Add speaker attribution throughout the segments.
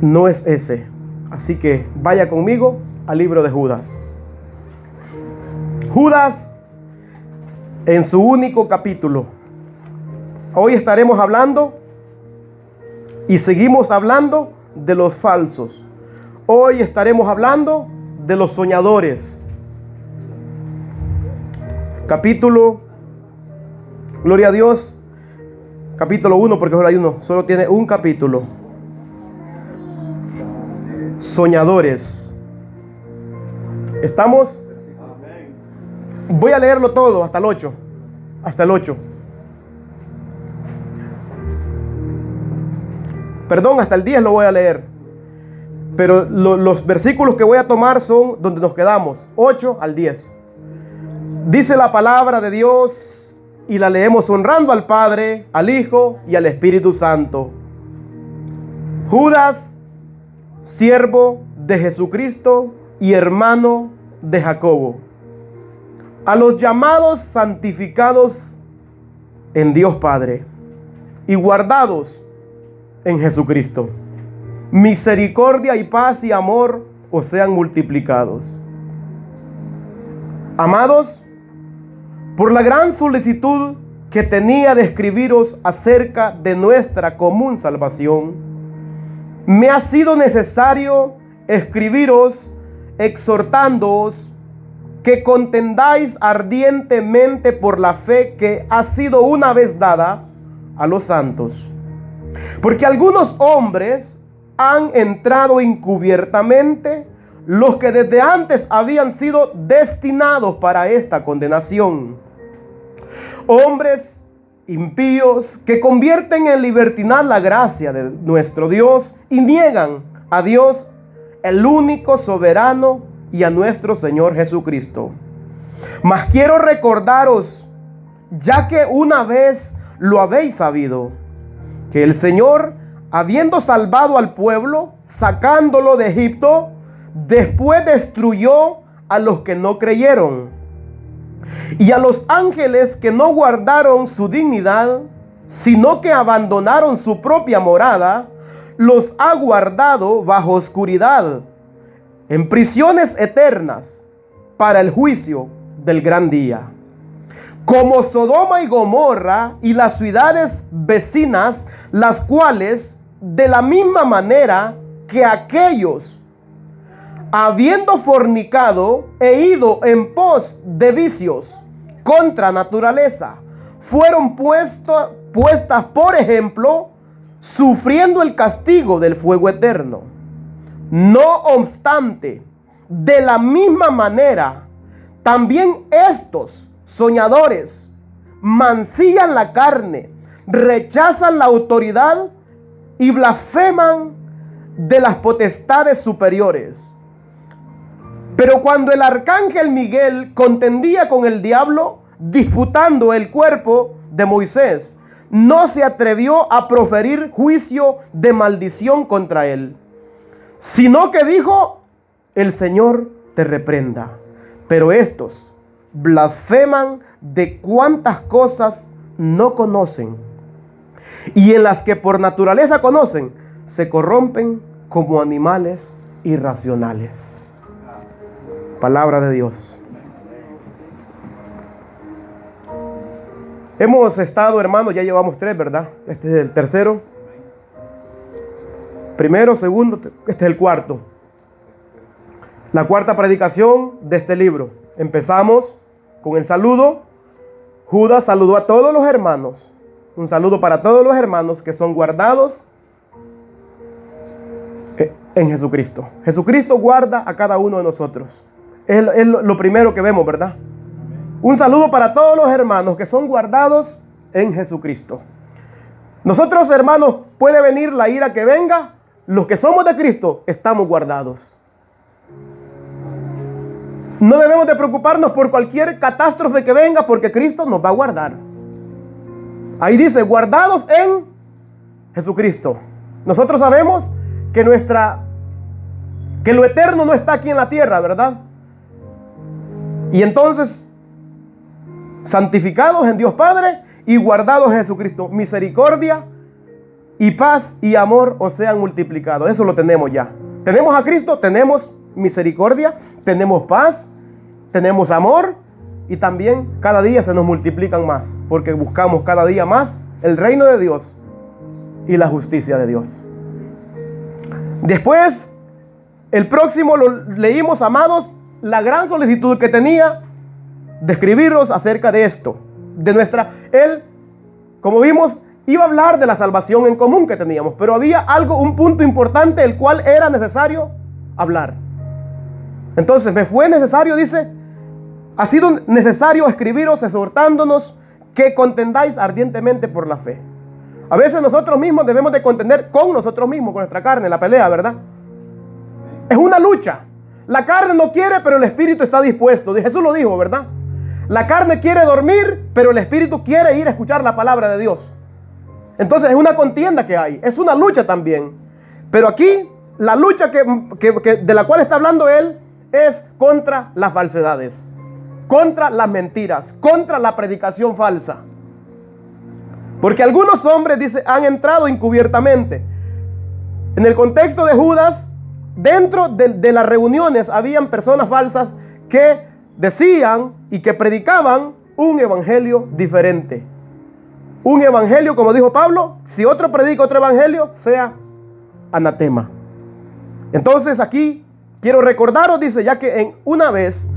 Speaker 1: no es ese. Así que vaya conmigo al libro de Judas. Judas en su único capítulo. Hoy estaremos hablando y seguimos hablando de los falsos. Hoy estaremos hablando de los soñadores. Capítulo, gloria a Dios, capítulo 1, porque solo hay uno, solo tiene un capítulo. Soñadores. ¿Estamos? Voy a leerlo todo hasta el 8. Hasta el 8. Perdón, hasta el 10 lo voy a leer. Pero los versículos que voy a tomar son donde nos quedamos, 8 al 10. Dice la palabra de Dios y la leemos honrando al Padre, al Hijo y al Espíritu Santo. Judas, siervo de Jesucristo y hermano de Jacobo, a los llamados santificados en Dios Padre y guardados en Jesucristo, misericordia y paz y amor os sean multiplicados. Amados, por la gran solicitud que tenía de escribiros acerca de nuestra común salvación, me ha sido necesario escribiros exhortándoos que contendáis ardientemente por la fe que ha sido una vez dada a los santos. Porque algunos hombres han entrado encubiertamente, los que desde antes habían sido destinados para esta condenación. Hombres impíos que convierten en libertinad la gracia de nuestro Dios y niegan a Dios, el único soberano, y a nuestro Señor Jesucristo. Mas quiero recordaros, ya que una vez lo habéis sabido, que el Señor, habiendo salvado al pueblo, sacándolo de Egipto, después destruyó a los que no creyeron, y a los ángeles que no guardaron su dignidad, sino que abandonaron su propia morada, los ha guardado bajo oscuridad, en prisiones eternas, para el juicio del gran día. Como Sodoma y Gomorra y las ciudades vecinas, las cuales, de la misma manera que aquellos, habiendo fornicado e ido en pos de vicios contra naturaleza, fueron puestas por ejemplo, sufriendo el castigo del fuego eterno. No obstante, de la misma manera, también estos soñadores mancillan la carne, rechazan la autoridad y blasfeman de las potestades superiores. Pero cuando el arcángel Miguel contendía con el diablo, disputando el cuerpo de Moisés, no se atrevió a proferir juicio de maldición contra él, sino que dijo: el Señor te reprenda. Pero estos blasfeman de cuantas cosas no conocen, y en las que por naturaleza conocen, se corrompen como animales irracionales. Palabra de Dios. Hemos estado, hermanos, ya llevamos 3, ¿verdad? Este es el tercero. Primero, segundo, este es el cuarto. La cuarta predicación de este libro. Empezamos con el saludo. Judas saludó a todos los hermanos. Un saludo para todos los hermanos que son guardados en Jesucristo. Jesucristo guarda a cada uno de nosotros. Es lo primero que vemos, ¿verdad? Un saludo para todos los hermanos que son guardados en Jesucristo. Nosotros, hermanos, puede venir la ira que venga, los que somos de Cristo estamos guardados. No debemos de preocuparnos por cualquier catástrofe que venga, porque Cristo nos va a guardar. Ahí dice, guardados en Jesucristo. Nosotros sabemos que lo eterno no está aquí en la tierra, ¿verdad? Y entonces, santificados en Dios Padre y guardados en Jesucristo. Misericordia y paz y amor os sean multiplicados. Eso lo tenemos ya. Tenemos a Cristo, tenemos misericordia, tenemos paz, tenemos amor, y también cada día se nos multiplican más, porque buscamos cada día más el reino de Dios y la justicia de Dios. Después, el próximo lo leímos, amados, la gran solicitud que tenía de escribiros acerca de esto, de nuestra... Él, como vimos, iba a hablar de la salvación en común que teníamos, pero había un punto importante, el cual era necesario hablar. Entonces, me fue necesario, dice, ha sido necesario escribiros exhortándonos que contendáis ardientemente por la fe. A veces nosotros mismos debemos de contender con nosotros mismos, con nuestra carne, la pelea, ¿verdad? Es una lucha. La carne no quiere, pero el espíritu está dispuesto. Jesús lo dijo, ¿verdad? La carne quiere dormir, pero el espíritu quiere ir a escuchar la palabra de Dios. Entonces es una contienda que hay, es una lucha también. Pero aquí, la lucha de la cual está hablando él es contra las falsedades, contra las mentiras, contra la predicación falsa. Porque algunos hombres, dice, han entrado encubiertamente. En el contexto de Judas, dentro de las reuniones habían personas falsas que decían y que predicaban un evangelio diferente. Un evangelio, como dijo Pablo, si otro predica otro evangelio, sea anatema. Entonces aquí quiero recordaros, dice, ya que una vez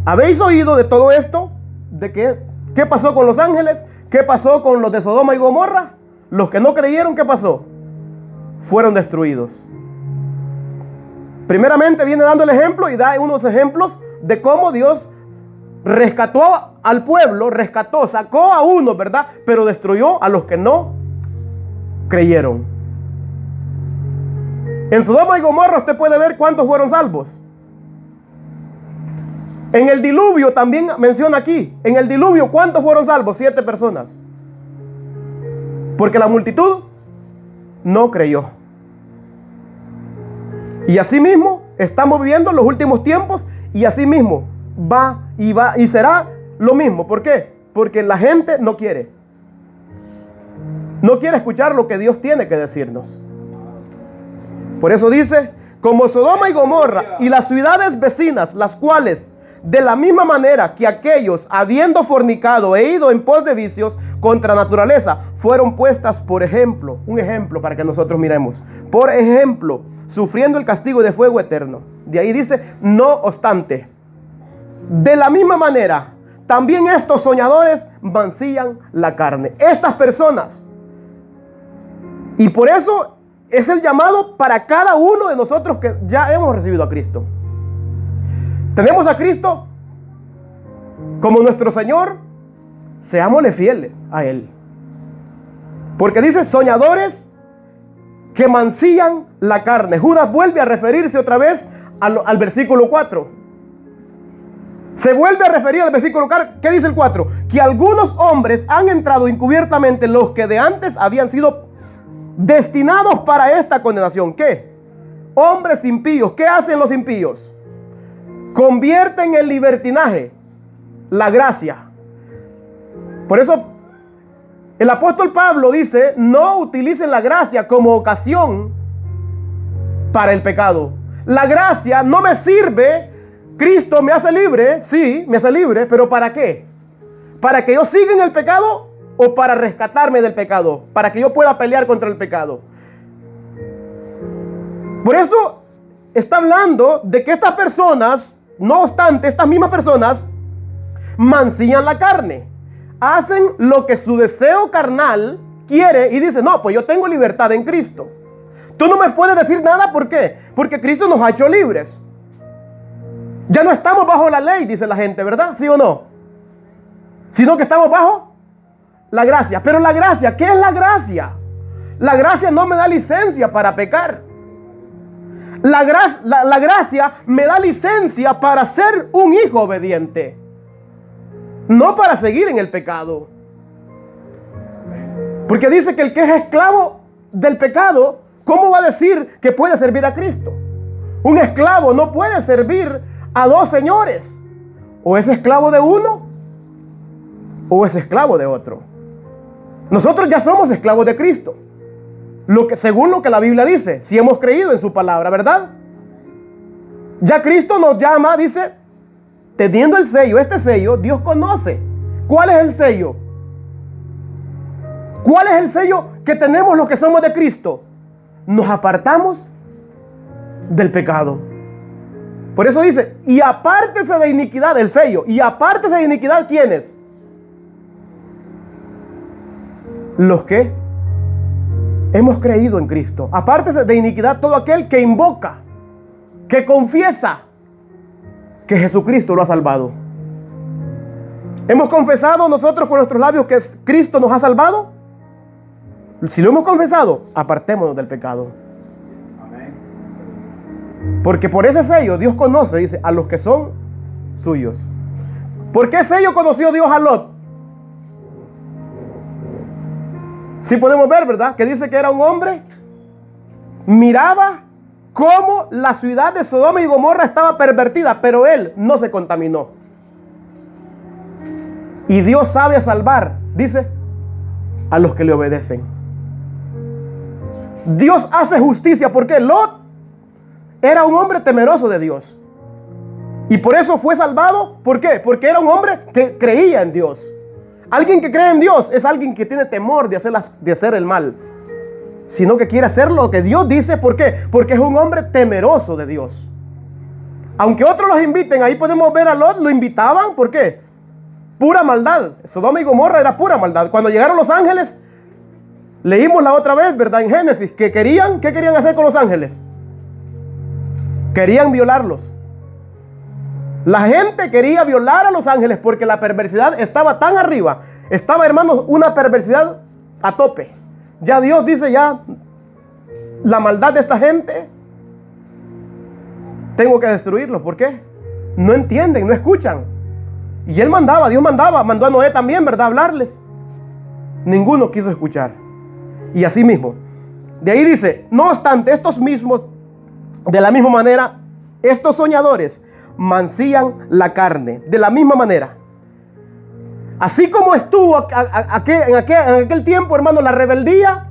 Speaker 1: habéis oído de todo esto, de qué pasó con los ángeles, qué pasó con los de Sodoma y Gomorra, los que no creyeron, ¿qué pasó? Fueron destruidos. Primeramente viene dando el ejemplo y da unos ejemplos de cómo Dios rescató al pueblo, sacó a uno, ¿verdad? Pero destruyó a los que no creyeron. En Sodoma y Gomorra usted puede ver cuántos fueron salvos. En el diluvio también menciona aquí, en el diluvio, ¿cuántos fueron salvos? 7 personas. Porque la multitud no creyó. Y así mismo estamos viviendo los últimos tiempos, y así mismo va y será lo mismo. ¿Por qué? Porque la gente no quiere. No quiere escuchar lo que Dios tiene que decirnos. Por eso dice, como Sodoma y Gomorra y las ciudades vecinas, las cuales de la misma manera que aquellos, habiendo fornicado e ido en pos de vicios contra naturaleza, fueron puestas por ejemplo, un ejemplo para que nosotros miremos, por ejemplo, sufriendo el castigo de fuego eterno. De ahí dice, no obstante, de la misma manera, también estos soñadores mancillan la carne. Estas personas. Y por eso es el llamado para cada uno de nosotros que ya hemos recibido a Cristo. Tenemos a Cristo como nuestro Señor, seámosle fieles a Él. Porque dice soñadores que mancillan la carne. Judas vuelve a referirse otra vez al versículo 4. Se vuelve a referir al versículo 4. ¿Qué dice el 4? Que algunos hombres han entrado encubiertamente, los que de antes habían sido destinados para esta condenación. ¿Qué? Hombres impíos. ¿Qué hacen los impíos? Convierten en libertinaje la gracia. Por eso el apóstol Pablo dice, no utilicen la gracia como ocasión para el pecado. La gracia no me sirve. Cristo me hace libre, sí, me hace libre, pero ¿para qué? ¿Para que yo siga en el pecado o para rescatarme del pecado? Para que yo pueda pelear contra el pecado. Por eso está hablando de que estas personas, no obstante, estas mismas personas mancillan la carne. Hacen lo que su deseo carnal quiere y dicen, no, pues yo tengo libertad en Cristo. Tú no me puedes decir nada, ¿por qué? Porque Cristo nos ha hecho libres. Ya no estamos bajo la ley, dice la gente, ¿verdad? ¿Sí o no? Sino que estamos bajo la gracia. Pero la gracia, ¿qué es la gracia? La gracia no me da licencia para pecar. La gracia me da licencia para ser un hijo obediente, no para seguir en el pecado. Porque dice que el que es esclavo del pecado, ¿cómo va a decir que puede servir a Cristo? Un esclavo no puede servir a dos señores. O es esclavo de uno o es esclavo de otro. Nosotros ya somos esclavos de Cristo. según lo que la Biblia dice, si hemos creído en su palabra, ¿verdad? Ya Cristo nos llama, dice, teniendo el sello, este sello, Dios conoce. ¿Cuál es el sello? ¿Cuál es el sello que tenemos los que somos de Cristo? Nos apartamos del pecado. Por eso dice, y apártese de iniquidad, el sello, y apártese de iniquidad, ¿quiénes? Los que hemos creído en Cristo. Apártese de iniquidad todo aquel que invoca, que confiesa que Jesucristo lo ha salvado. ¿Hemos confesado nosotros con nuestros labios que Cristo nos ha salvado? Si lo hemos confesado, apartémonos del pecado. Amén. Porque por ese sello Dios conoce, dice, a los que son suyos. ¿Por qué sello conoció Dios a Lot? Sí podemos ver, ¿verdad? Que dice que era un hombre, miraba cómo la ciudad de Sodoma y Gomorra estaba pervertida, pero él no se contaminó. Y Dios sabe salvar, dice, a los que le obedecen. Dios hace justicia porque Lot era un hombre temeroso de Dios. Y por eso fue salvado. ¿Por qué? Porque era un hombre que creía en Dios. Alguien que cree en Dios es alguien que tiene temor de hacer el mal, sino que quiere hacer lo que Dios dice. ¿Por qué? Porque es un hombre temeroso de Dios. Aunque otros los inviten, ahí podemos ver a Lot, lo invitaban. ¿Por qué? Pura maldad. Sodoma y Gomorra era pura maldad. Cuando llegaron los ángeles, leímos la otra vez, ¿verdad? En Génesis, ¿qué querían hacer con los ángeles? Querían violarlos. La gente quería violar a los ángeles porque la perversidad estaba tan arriba. Estaba, hermanos, una perversidad a tope. Ya Dios dice, ya la maldad de esta gente tengo que destruirlos. ¿Por qué? No entienden, no escuchan. Y Dios mandó a Noé también, ¿verdad? A hablarles. Ninguno quiso escuchar. Y así mismo. De ahí dice, no obstante, estos mismos, de la misma manera, estos soñadores mancillan la carne. De la misma manera. Así como estuvo en aquel tiempo, hermano, la rebeldía,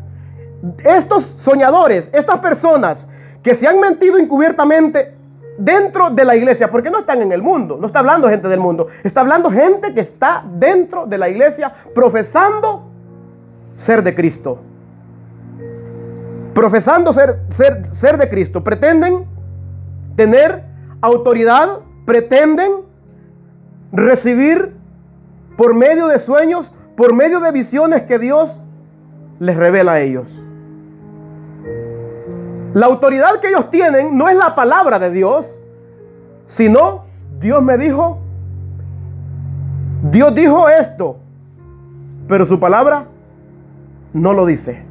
Speaker 1: estos soñadores, estas personas que se han mentido encubiertamente dentro de la iglesia, porque no están en el mundo, no está hablando gente del mundo, está hablando gente que está dentro de la iglesia profesando ser de Cristo. Profesando ser de Cristo. Pretenden tener autoridad, pretenden recibir por medio de sueños, por medio de visiones que Dios les revela a ellos. La autoridad que ellos tienen no es la palabra de Dios, sino Dios me dijo, Dios dijo esto, pero su palabra no lo dice.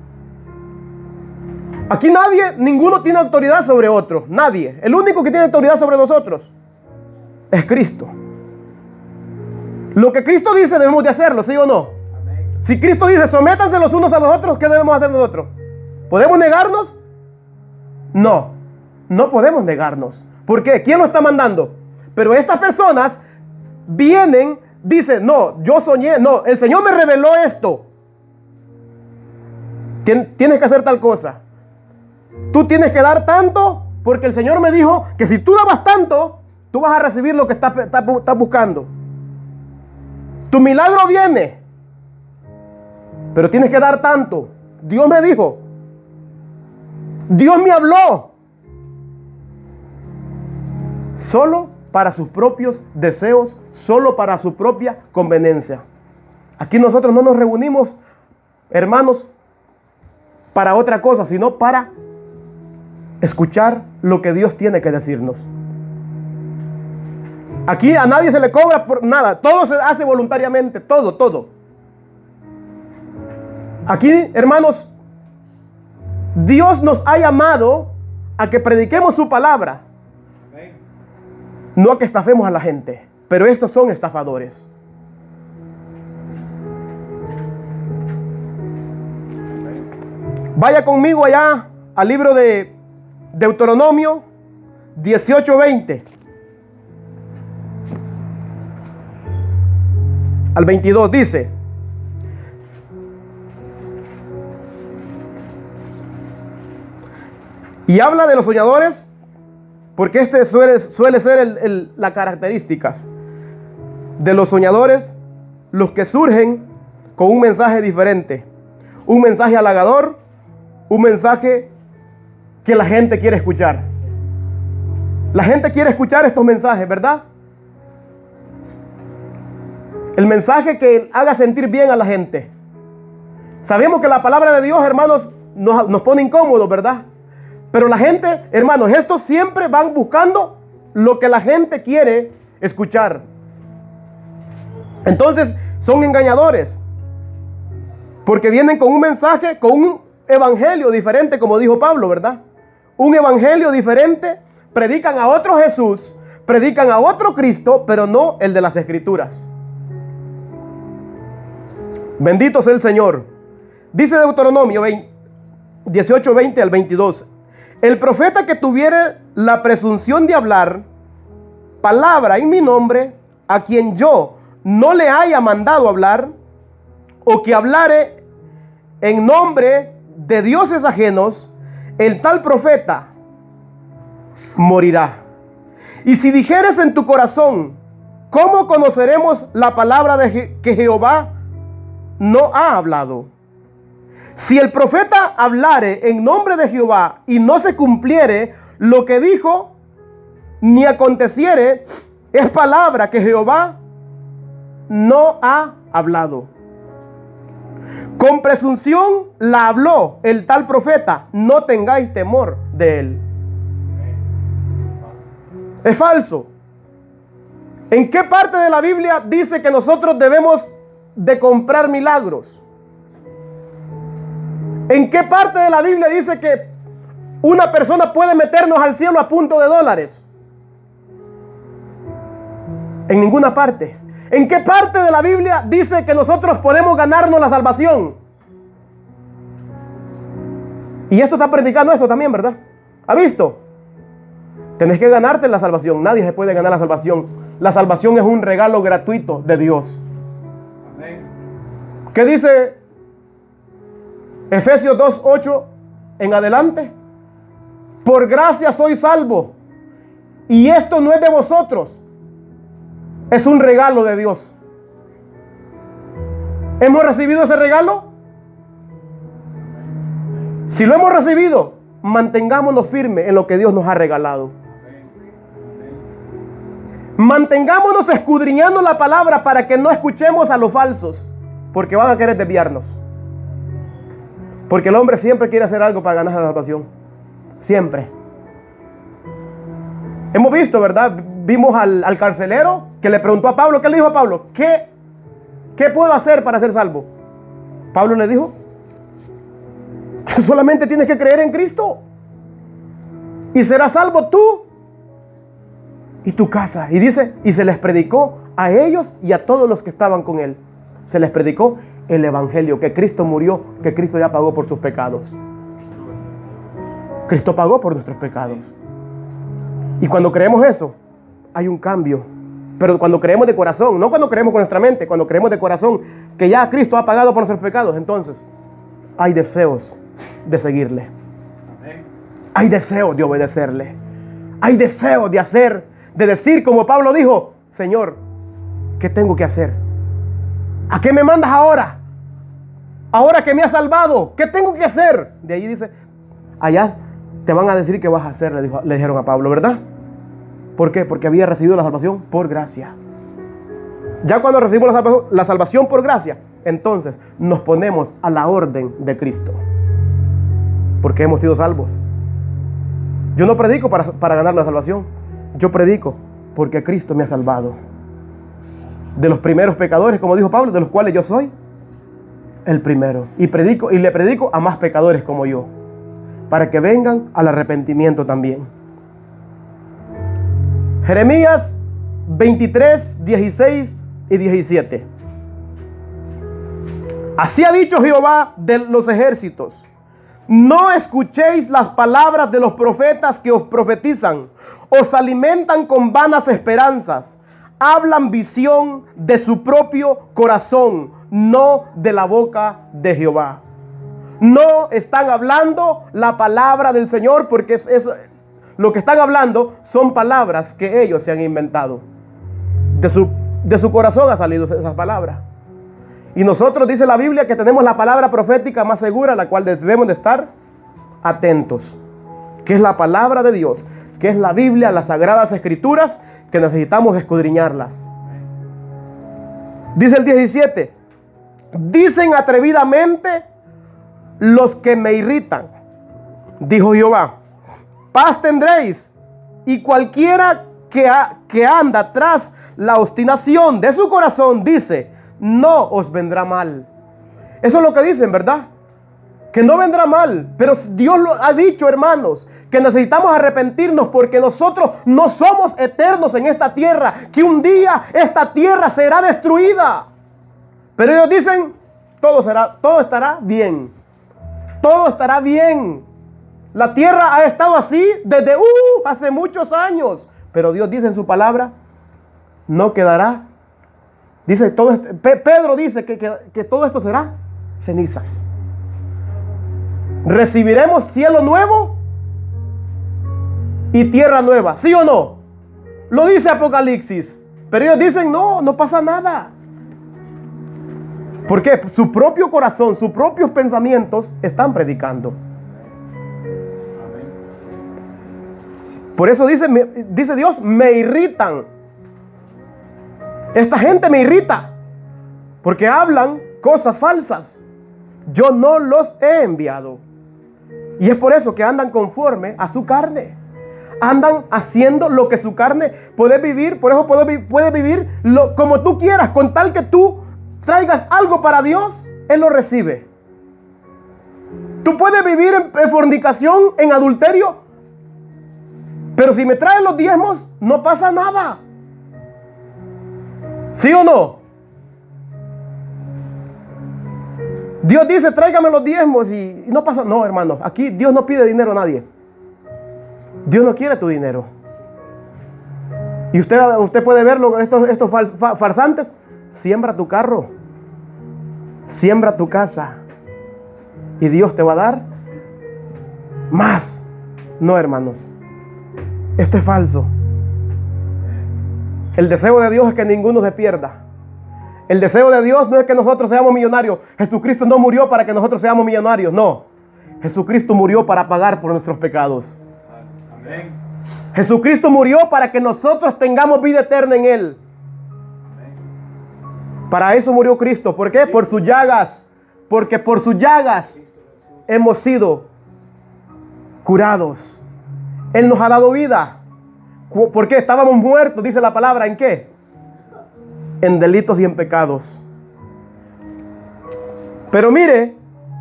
Speaker 1: Aquí ninguno tiene autoridad sobre otro, nadie. El único que tiene autoridad sobre nosotros es Cristo. Lo que Cristo dice debemos de hacerlo, ¿sí o no? Amén. Si Cristo dice, sométanse los unos a los otros, ¿qué debemos hacer nosotros? ¿Podemos negarnos? No, no podemos negarnos. ¿Por qué? ¿Quién lo está mandando? Pero estas personas vienen, dicen, no, yo soñé, no, el Señor me reveló esto. Tienes que hacer tal cosa. Tú tienes que dar tanto, porque el Señor me dijo que si tú dabas tanto, tú vas a recibir lo que estás buscando. Tu milagro viene, pero tienes que dar tanto. Dios me dijo, Dios me habló, solo para sus propios deseos, solo para su propia conveniencia. Aquí nosotros no nos reunimos, hermanos, para otra cosa, sino para escuchar lo que Dios tiene que decirnos. Aquí a nadie se le cobra por nada, todo se hace voluntariamente, todo. Aquí, hermanos, Dios nos ha llamado a que prediquemos su palabra, no a que estafemos a la gente, pero estos son estafadores. Vaya conmigo allá al libro de Deuteronomio 18:20 al 22, dice: Y habla de los soñadores porque este suele ser las características de los soñadores, los que surgen con un mensaje diferente, un mensaje halagador, un mensaje que la gente quiere escuchar. La gente quiere escuchar estos mensajes, ¿verdad? El mensaje que haga sentir bien a la gente. Sabemos que la palabra de Dios, hermanos, nos pone incómodos, ¿verdad? Pero la gente, hermanos, estos siempre van buscando lo que la gente quiere escuchar. Entonces, son engañadores. Porque vienen con un mensaje, con un evangelio diferente, como dijo Pablo, ¿verdad? Un evangelio diferente. Predican a otro Jesús, predican a otro Cristo, pero no el de las Escrituras. Bendito sea el Señor. Dice Deuteronomio 18, 20 al 22. El profeta que tuviere la presunción de hablar palabra en mi nombre, a quien yo no le haya mandado hablar, o que hablare en nombre de dioses ajenos, el tal profeta morirá. Y si dijeres en tu corazón, ¿cómo conoceremos la palabra que Jehová no ha hablado? Si el profeta hablare en nombre de Jehová y no se cumpliere lo que dijo, ni aconteciere, es palabra que Jehová no ha hablado. Con presunción la habló el tal profeta, no tengáis temor de él. Es falso. ¿En qué parte de la Biblia dice que nosotros debemos de comprar milagros? ¿En qué parte de la Biblia dice que una persona puede meternos al cielo a punto de dólares? En ninguna parte. ¿En qué parte de la Biblia dice que nosotros podemos ganarnos la salvación? Y esto está predicando esto también, ¿verdad? ¿Ha visto? Tenés que ganarte la salvación. Nadie se puede ganar la salvación. La salvación es un regalo gratuito de Dios. Amén. ¿Qué dice Efesios 2:8 en adelante? Por gracia soy salvo. Y esto no es de vosotros. Es un regalo de Dios. ¿Hemos recibido ese regalo? Si lo hemos recibido, mantengámonos firmes en lo que Dios nos ha regalado. Mantengámonos escudriñando la palabra para que no escuchemos a los falsos, porque van a querer desviarnos. Porque el hombre siempre quiere hacer algo para ganar la salvación. Siempre. Hemos visto, ¿verdad? Vimos al carcelero que le preguntó a Pablo. ¿Qué le dijo a Pablo? ¿Qué puedo hacer para ser salvo? Pablo le dijo que solamente tienes que creer en Cristo y serás salvo tú y tu casa. Y dice, y se les predicó a ellos y a todos los que estaban con él. Se les predicó el evangelio, que Cristo murió, que Cristo ya pagó por sus pecados. Cristo pagó por nuestros pecados. Y cuando creemos eso, hay un cambio. Pero cuando creemos de corazón, no cuando creemos con nuestra mente, cuando creemos de corazón que ya Cristo ha pagado por nuestros pecados, entonces hay deseos de seguirle. Hay deseos de obedecerle. Hay deseos de hacer, de decir como Pablo dijo, Señor, ¿qué tengo que hacer? ¿A qué me mandas ahora? Ahora que me has salvado, ¿qué tengo que hacer? De ahí dice, allá te van a decir qué vas a hacer, le dijeron a Pablo, ¿verdad? ¿Por qué? Porque había recibido la salvación por gracia. Ya cuando recibimos la salvación por gracia, entonces nos ponemos a la orden de Cristo. Porque hemos sido salvos. Yo no predico para ganar la salvación. Yo predico porque Cristo me ha salvado. De los primeros pecadores, como dijo Pablo, de los cuales yo soy el primero. Y le predico a más pecadores como yo, para que vengan al arrepentimiento también. Jeremías 23, 16 y 17. Así ha dicho Jehová de los ejércitos: no escuchéis las palabras de los profetas que os profetizan, os alimentan con vanas esperanzas, hablan visión de su propio corazón, no de la boca de Jehová. no están hablando la palabra del Señor, porque lo que están hablando son palabras que ellos se han inventado. De su corazón ha salido esas palabras. Y nosotros, dice la Biblia, que tenemos la palabra profética más segura, a la cual debemos de estar atentos, que es la palabra de Dios, que es la Biblia, las sagradas escrituras, que necesitamos escudriñarlas. Dice el 17: dicen atrevidamente los que me irritan, dijo Jehová, paz tendréis, y cualquiera que anda tras la obstinación de su corazón, dice, no os vendrá mal. Eso es lo que dicen, ¿verdad? Que no vendrá mal. Pero Dios lo ha dicho, hermanos, que necesitamos arrepentirnos, porque nosotros no somos eternos en esta tierra, que un día esta tierra será destruida. Pero ellos dicen, todo estará bien. Todo estará bien. La tierra ha estado así desde hace muchos años. Pero Dios dice en su palabra, no quedará. Dice, Pedro dice que todo esto será cenizas. Recibiremos cielo nuevo y tierra nueva, ¿sí o no? Lo dice Apocalipsis. Pero ellos dicen, no pasa nada. Porque su propio corazón, sus propios pensamientos están predicando. Por eso dice Dios, me irritan. Esta gente me irrita, porque hablan cosas falsas. Yo no los he enviado. Y es por eso que andan conforme a su carne. Andan haciendo lo que su carne puede vivir. Por eso puede vivir como tú quieras. Con tal que tú traigas algo para Dios, Él lo recibe. Tú puedes vivir en fornicación, en adulterio, pero si me traes los diezmos, no pasa nada. ¿Sí o no? Dios dice, tráigame los diezmos y no pasa. No, hermanos, aquí Dios no pide dinero a nadie. Dios no quiere tu dinero. Y usted puede verlo, estos farsantes. Siembra tu carro, siembra tu casa, y Dios te va a dar más. No, hermanos, esto es falso. El deseo de Dios es que ninguno se pierda. El deseo de Dios no es que nosotros seamos millonarios. Jesucristo no murió para que nosotros seamos millonarios, no. Jesucristo murió para pagar por nuestros pecados. Amén. Jesucristo murió para que nosotros tengamos vida eterna en Él. Para eso murió Cristo. ¿Por qué? Por sus llagas. Porque por sus llagas hemos sido curados. Él nos ha dado vida. ¿Por qué? Estábamos muertos, dice la palabra. ¿En qué? En delitos y en pecados. Pero mire,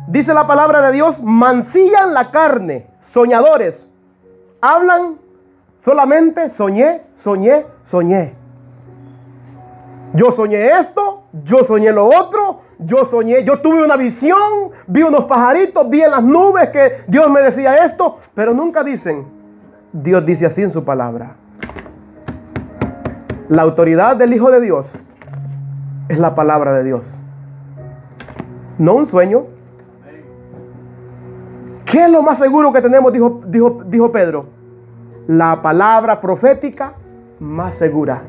Speaker 1: dice la palabra de Dios, mancillan la carne, soñadores. Hablan solamente soñé. Yo soñé esto, yo soñé lo otro, yo tuve una visión, vi unos pajaritos, vi en las nubes que Dios me decía esto, pero nunca dicen, Dios dice así en su palabra. La autoridad del Hijo de Dios es la palabra de Dios, no un sueño. ¿Qué es lo más seguro que tenemos? Dijo Pedro. La palabra profética más segura,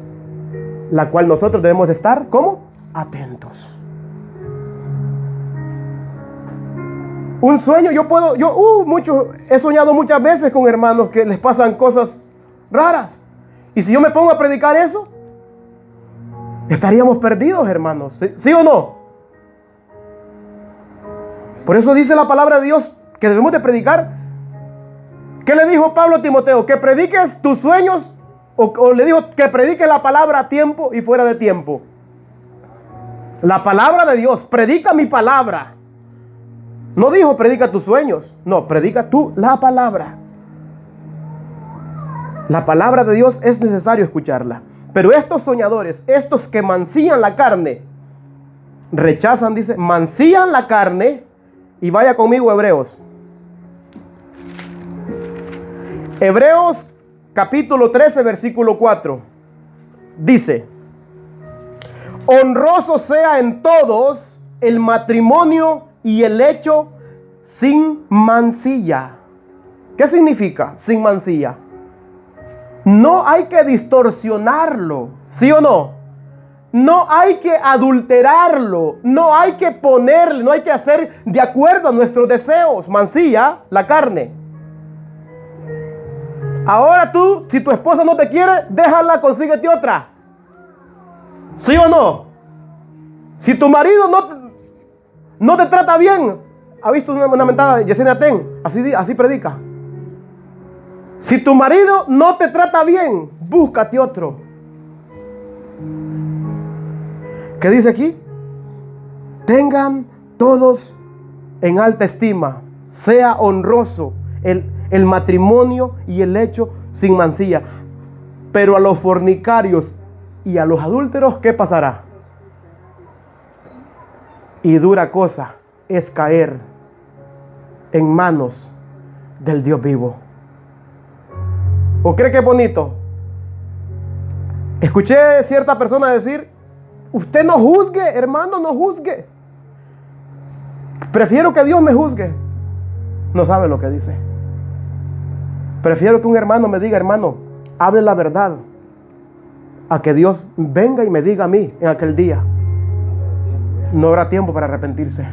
Speaker 1: la cual nosotros debemos de estar, ¿cómo? Atentos. Un sueño, he soñado muchas veces con hermanos que les pasan cosas raras. Y si yo me pongo a predicar eso, estaríamos perdidos, hermanos. ¿Sí o no? Por eso dice la palabra de Dios que debemos de predicar. ¿Qué le dijo Pablo a Timoteo? Que prediques tus sueños, o le dijo que prediques la palabra a tiempo y fuera de tiempo. La palabra de Dios, predica mi palabra. No dijo predica tus sueños, no, predica tú la palabra. La palabra de Dios es necesario escucharla. Pero estos soñadores, estos que mancillan la carne, rechazan, dice, mancillan la carne. Y vaya conmigo a Hebreos. Hebreos capítulo 13, versículo 4. Dice, honroso sea en todos el matrimonio y el lecho sin mancilla. ¿Qué significa sin mancilla? No hay que distorsionarlo, ¿sí o no? No hay que adulterarlo, no hay que ponerle, no hay que hacer de acuerdo a nuestros deseos. Mancilla, la carne. Ahora tú, si tu esposa no te quiere, déjala, consíguete otra. ¿Sí o no? Si tu marido no te trata bien, ¿ha visto una mentada de Yesenia Ten? Así predica. Si tu marido no te trata bien, búscate otro. ¿Qué dice aquí? Tengan todos en alta estima, sea honroso el matrimonio y el hecho sin mancilla. Pero a los fornicarios y a los adúlteros, ¿qué pasará? Y dura cosa es caer en manos del Dios vivo. ¿O cree que es bonito? Escuché cierta persona decir: usted no juzgue, hermano, no juzgue. Prefiero que Dios me juzgue. No sabe lo que dice. Prefiero que un hermano me diga: hermano, hable la verdad, a que Dios venga y me diga a mí en aquel día. No habrá tiempo para arrepentirse.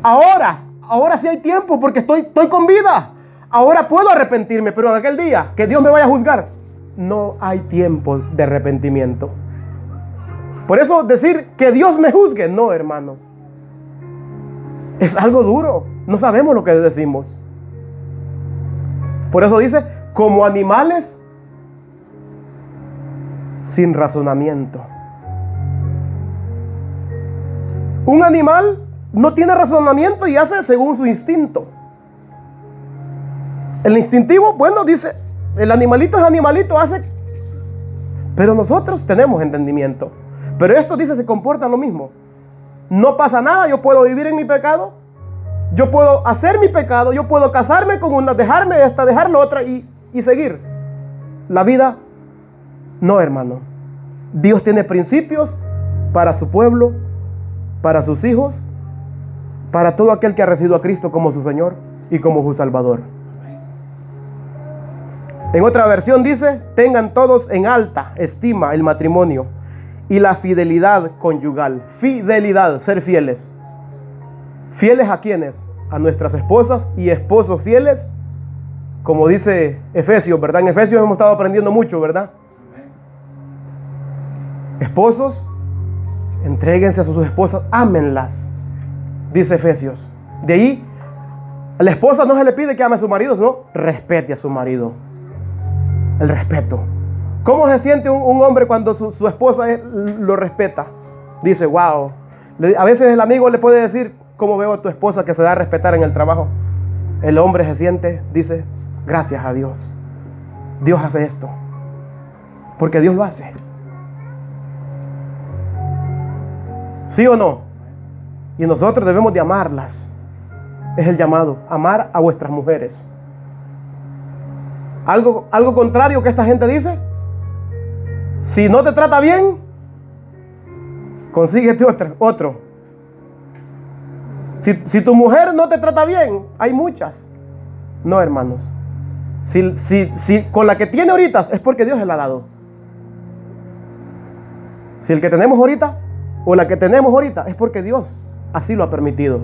Speaker 1: Ahora sí hay tiempo, porque estoy con vida. Ahora puedo arrepentirme, pero en aquel día que Dios me vaya a juzgar, no hay tiempo de arrepentimiento. Por eso decir que Dios me juzgue, no, hermano, es algo duro. No sabemos lo que decimos. Por eso dice: como animales sin razonamiento. Un animal no tiene razonamiento y hace según su instinto. El instintivo, bueno, dice, el animalito es animalito, hace. Pero nosotros tenemos entendimiento. Pero esto, dice, se comporta lo mismo. No pasa nada, yo puedo vivir en mi pecado, yo puedo hacer mi pecado, yo puedo casarme con una, dejarme esta, dejar la otra y seguir. La vida, no, hermano. Dios tiene principios para su pueblo, para sus hijos, para todo aquel que ha recibido a Cristo como su Señor y como su Salvador. En otra versión dice: tengan todos en alta estima el matrimonio y la fidelidad conyugal. Fidelidad, ser fieles. ¿Fieles a quiénes? A nuestras esposas y esposos fieles, como dice Efesios, ¿verdad? En Efesios hemos estado aprendiendo mucho, ¿verdad? Esposos, entréguense a sus esposas, ámenlas, dice Efesios. De ahí, a la esposa no se le pide que ame a su marido, sino respete a su marido. El respeto. ¿Cómo se siente un hombre cuando su esposa lo respeta? Dice: wow. A veces el amigo le puede decir: ¿cómo veo a tu esposa que se da a respetar en el trabajo? El hombre se siente, dice: gracias a Dios. Dios hace esto. Porque Dios lo hace. ¿Sí o no? Y nosotros debemos de amarlas. Es el llamado: amar a vuestras mujeres. Algo contrario que esta gente dice: si no te trata bien, consíguete otro. Si tu mujer no te trata bien, hay muchas. No, hermanos. Si con la que tiene ahorita es porque Dios se la ha dado. Si el que tenemos ahorita o la que tenemos ahorita es porque Dios así lo ha permitido.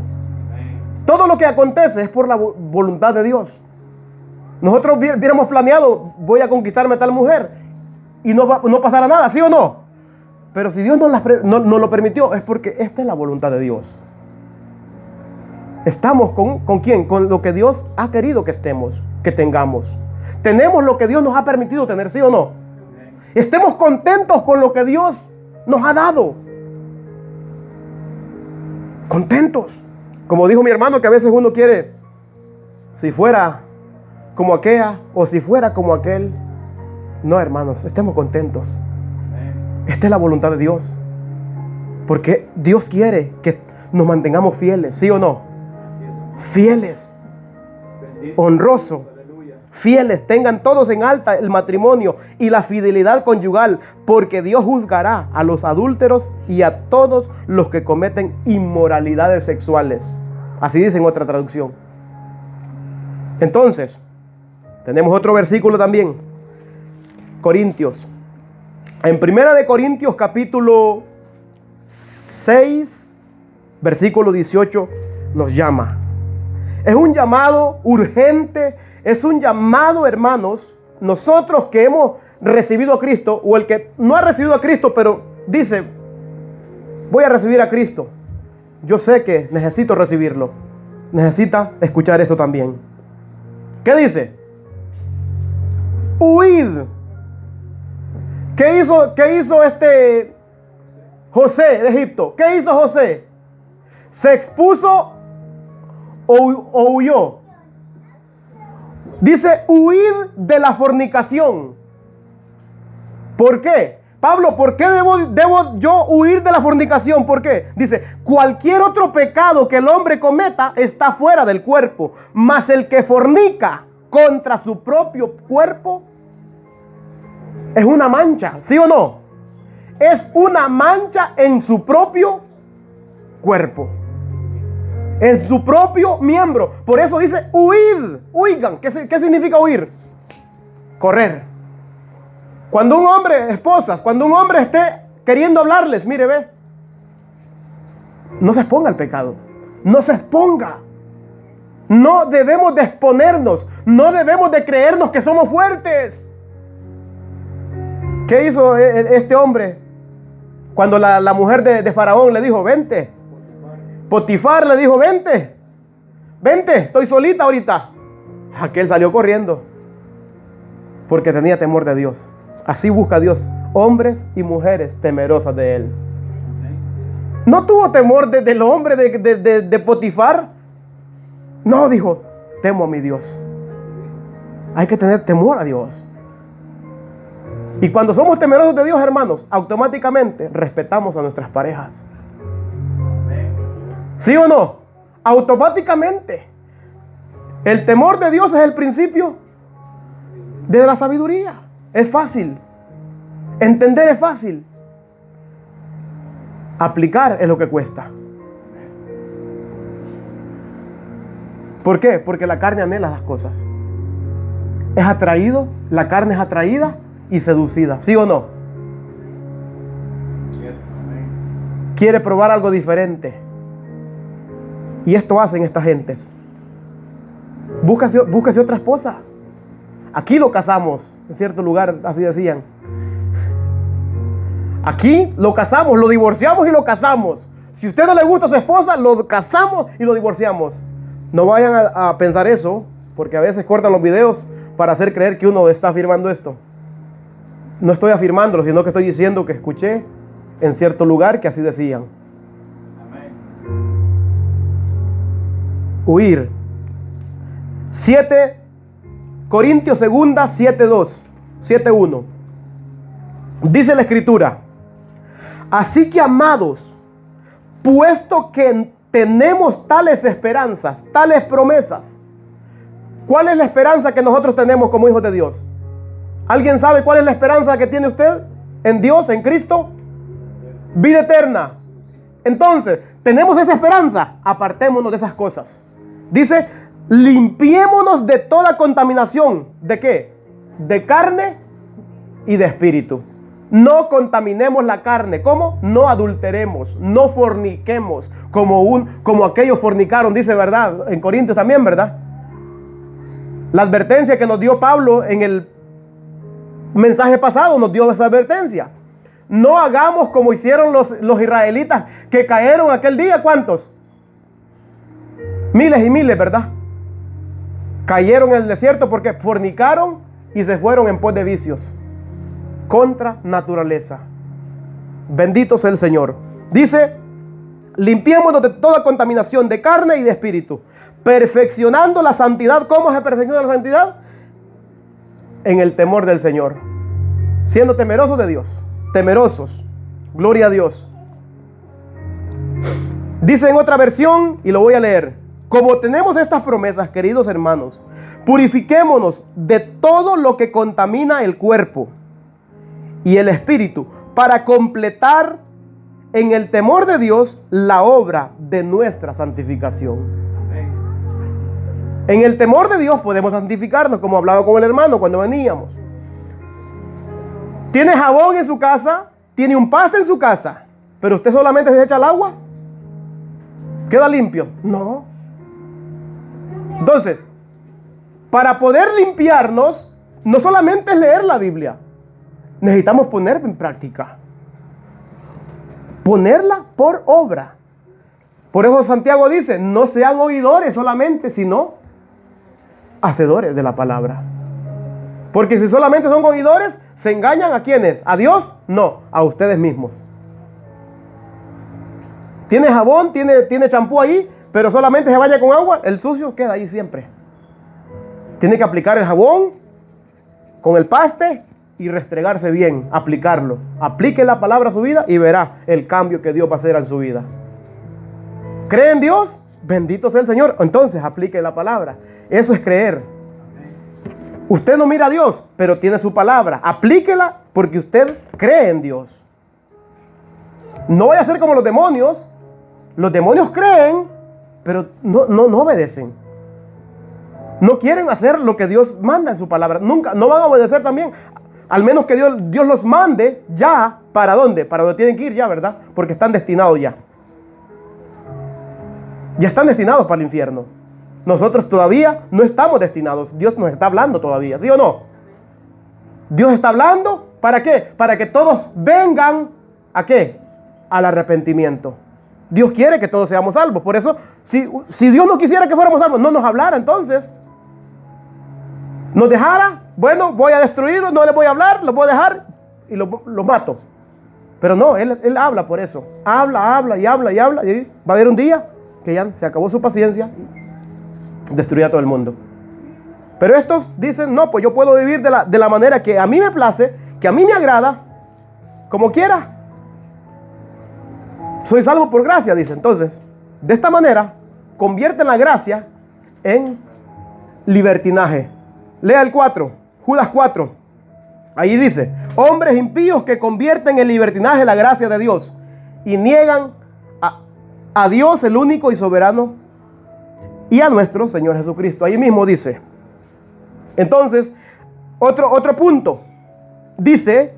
Speaker 1: Todo lo que acontece es por la voluntad de Dios. Nosotros hubiéramos planeado: voy a conquistarme a tal mujer, y no pasará nada, ¿sí o no? Pero si Dios no lo permitió, es porque esta es la voluntad de Dios. Estamos ¿con quién? Con lo que Dios ha querido que tengamos. Tenemos lo que Dios nos ha permitido tener, ¿sí o no? Estemos contentos con lo que Dios nos ha dado. Contentos. Como dijo mi hermano, que a veces uno quiere, si fuera como aquella o si fuera como aquel. No, hermanos, estemos contentos. Esta es la voluntad de Dios. Porque Dios quiere que nos mantengamos fieles, ¿sí o no? Fieles, honroso, fieles, tengan todos en alta el matrimonio y la fidelidad conyugal, porque Dios juzgará a los adúlteros y a todos los que cometen inmoralidades sexuales. Así dice en otra traducción. Entonces, tenemos otro versículo también. Corintios. En 1 de Corintios capítulo 6, versículo 18, nos llama. Es un llamado urgente, es un llamado, hermanos, nosotros que hemos recibido a Cristo, o el que no ha recibido a Cristo, pero dice, voy a recibir a Cristo. Yo sé que necesito recibirlo. Necesita escuchar esto también. ¿Qué dice? Huid. ¿Qué hizo este José de Egipto? ¿Qué hizo José? ¿Se expuso o huyó? Dice, huid de la fornicación. ¿Por qué? Pablo, ¿por qué debo yo huir de la fornicación? ¿Por qué? Dice, cualquier otro pecado que el hombre cometa está fuera del cuerpo, mas el que fornica contra su propio cuerpo es una mancha, ¿sí o no? Es una mancha en su propio cuerpo, en su propio miembro. Por eso dice, huid, huigan. ¿Qué significa huir? Correr. Cuando un hombre, esposas, cuando un hombre esté queriendo hablarles, mire, ve, no se exponga al pecado, no se exponga. No debemos de exponernos, no debemos de creernos que somos fuertes. ¿Qué hizo este hombre cuando la mujer de Faraón le dijo, vente? Potifar le dijo, vente, estoy solita ahorita. Aquel salió corriendo porque tenía temor de Dios. Así busca Dios hombres y mujeres temerosas de Él. No tuvo temor del hombre de Potifar. No, dijo, temo a mi Dios. Hay que tener temor a Dios. Y cuando somos temerosos de Dios, hermanos, automáticamente respetamos a nuestras parejas. ¿Sí o no? Automáticamente. El temor de Dios es el principio de la sabiduría. Es fácil. Entender es fácil. Aplicar es lo que cuesta. ¿Por qué? Porque la carne anhela las cosas. Es atraído, la carne es atraída y seducida. ¿Sí o no? Quiere probar algo diferente. Y esto hacen estas gentes. Búscase otra esposa. Aquí lo casamos, en cierto lugar, así decían. Aquí lo casamos, lo divorciamos y lo casamos. Si a usted no le gusta a su esposa, lo casamos y lo divorciamos. No vayan a pensar eso, porque a veces cortan los videos para hacer creer que uno está afirmando esto. No estoy afirmándolo, sino que estoy diciendo que escuché en cierto lugar que así decían. Huir. 7 Corintios 2, 7:2, 7:1. Dice la escritura: así que, amados, puesto que tenemos tales esperanzas, tales promesas. ¿Cuál es la esperanza que nosotros tenemos como hijos de Dios? ¿Alguien sabe cuál es la esperanza que tiene usted en Dios, en Cristo? Vida eterna. Entonces, tenemos esa esperanza, apartémonos de esas cosas. Dice, limpiémonos de toda contaminación. ¿De qué? De carne y de espíritu. No contaminemos la carne. ¿Cómo? No adulteremos, no forniquemos, como aquellos fornicaron, dice, ¿verdad? En Corintios también, ¿verdad? La advertencia que nos dio Pablo en el mensaje pasado nos dio esa advertencia. No hagamos como hicieron los israelitas que cayeron aquel día. ¿Cuántos? Miles y miles, ¿verdad? Cayeron en el desierto porque fornicaron y se fueron en pos de vicios contra naturaleza. Bendito sea el Señor. Dice, limpiémonos de toda contaminación de carne y de espíritu, perfeccionando la santidad. ¿Cómo se perfecciona la santidad? En el temor del Señor, siendo temerosos de Dios. Temerosos. Gloria a Dios. Dice en otra versión, y lo voy a leer: como tenemos estas promesas, queridos hermanos, purifiquémonos de todo lo que contamina el cuerpo y el espíritu, para completar en el temor de Dios la obra de nuestra santificación. En el temor de Dios podemos santificarnos, como hablaba con el hermano cuando veníamos. Tiene jabón en su casa, tiene un paste en su casa, pero usted solamente se echa el agua, ¿queda limpio? No. Entonces, para poder limpiarnos, no solamente es leer la Biblia, necesitamos ponerla en práctica. Ponerla por obra. Por eso Santiago dice, no sean oidores solamente, sino hacedores de la palabra. Porque si solamente son oidores, ¿se engañan a quiénes? ¿A Dios? No, a ustedes mismos. Tiene jabón, tiene champú ahí, pero solamente se baña con agua, el sucio queda ahí siempre. Tiene que aplicar el jabón con el paste y restregarse bien, aplicarlo. Aplique la palabra a su vida y verá el cambio que Dios va a hacer en su vida. ¿Cree en Dios? Bendito sea el Señor. Entonces aplique la palabra. Eso es creer. Usted no mira a Dios, pero tiene su palabra. Aplíquela porque usted cree en Dios. No vaya a ser como los demonios. Los demonios creen, pero no obedecen. No quieren hacer lo que Dios manda en su palabra. Nunca, no van a obedecer también. Al menos que Dios los mande ya. ¿Para dónde? Para donde tienen que ir ya, ¿verdad? Porque están destinados ya. Ya están destinados para el infierno. Nosotros todavía no estamos destinados. Dios nos está hablando todavía, ¿sí o no? Dios está hablando, ¿para qué? Para que todos vengan, ¿a qué? Al arrepentimiento. Dios quiere que todos seamos salvos. Por eso, si Dios no quisiera que fuéramos salvos, no nos hablara entonces. Nos dejara, bueno, voy a destruirlos, no les voy a hablar, los voy a dejar y los mato. Pero no, Él habla por eso. Habla y habla. Y va a haber un día que ya se acabó su paciencia y destruirá a todo el mundo. Pero estos dicen, no, pues yo puedo vivir de la manera que a mí me place, que a mí me agrada, como quiera. Soy salvo por gracia, dice. Entonces, de esta manera, convierten la gracia en libertinaje. Lea el 4, Judas 4. Ahí dice, hombres impíos que convierten en libertinaje la gracia de Dios y niegan a Dios, el único y soberano, y a nuestro Señor Jesucristo. Ahí mismo dice. Entonces, otro punto. Dice,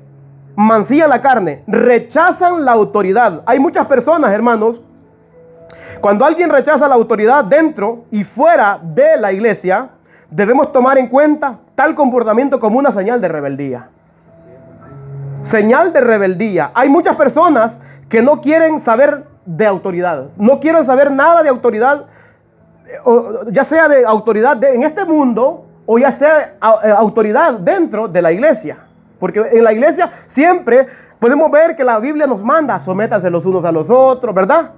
Speaker 1: mancillan la carne, rechazan la autoridad. Hay muchas personas, hermanos, cuando alguien rechaza la autoridad dentro y fuera de la iglesia, debemos tomar en cuenta tal comportamiento como una señal de rebeldía. Señal de rebeldía. Hay muchas personas que no quieren saber de autoridad. No quieren saber nada de autoridad, ya sea de autoridad en este mundo o ya sea autoridad dentro de la iglesia. Porque en la iglesia siempre podemos ver que la Biblia nos manda, sométanse los unos a los otros, ¿verdad?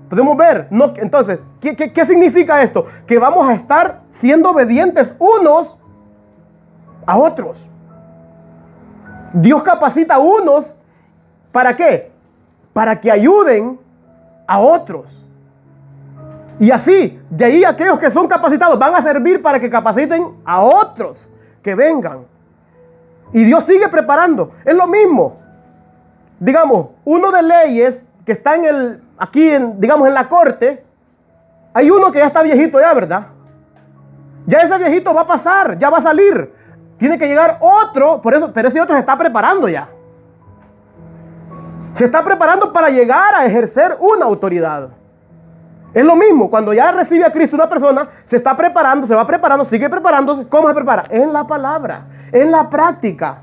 Speaker 1: Podemos ver. No, entonces, ¿qué significa esto? Que vamos a estar siendo obedientes unos a otros. Dios capacita a unos, ¿para qué? Para que ayuden a otros. Y así, de ahí aquellos que son capacitados van a servir para que capaciten a otros que vengan. Y Dios sigue preparando. Es lo mismo. Digamos, uno de leyes que está digamos en la corte, hay uno que ya está viejito ya, ¿verdad? Ya ese viejito va a pasar, ya va a salir. Tiene que llegar otro, pero ese otro se está preparando ya. Se está preparando para llegar a ejercer una autoridad. Es lo mismo, cuando ya recibe a Cristo una persona, se está preparando, se va preparando, sigue preparándose. ¿Cómo se prepara? En la palabra, en la práctica.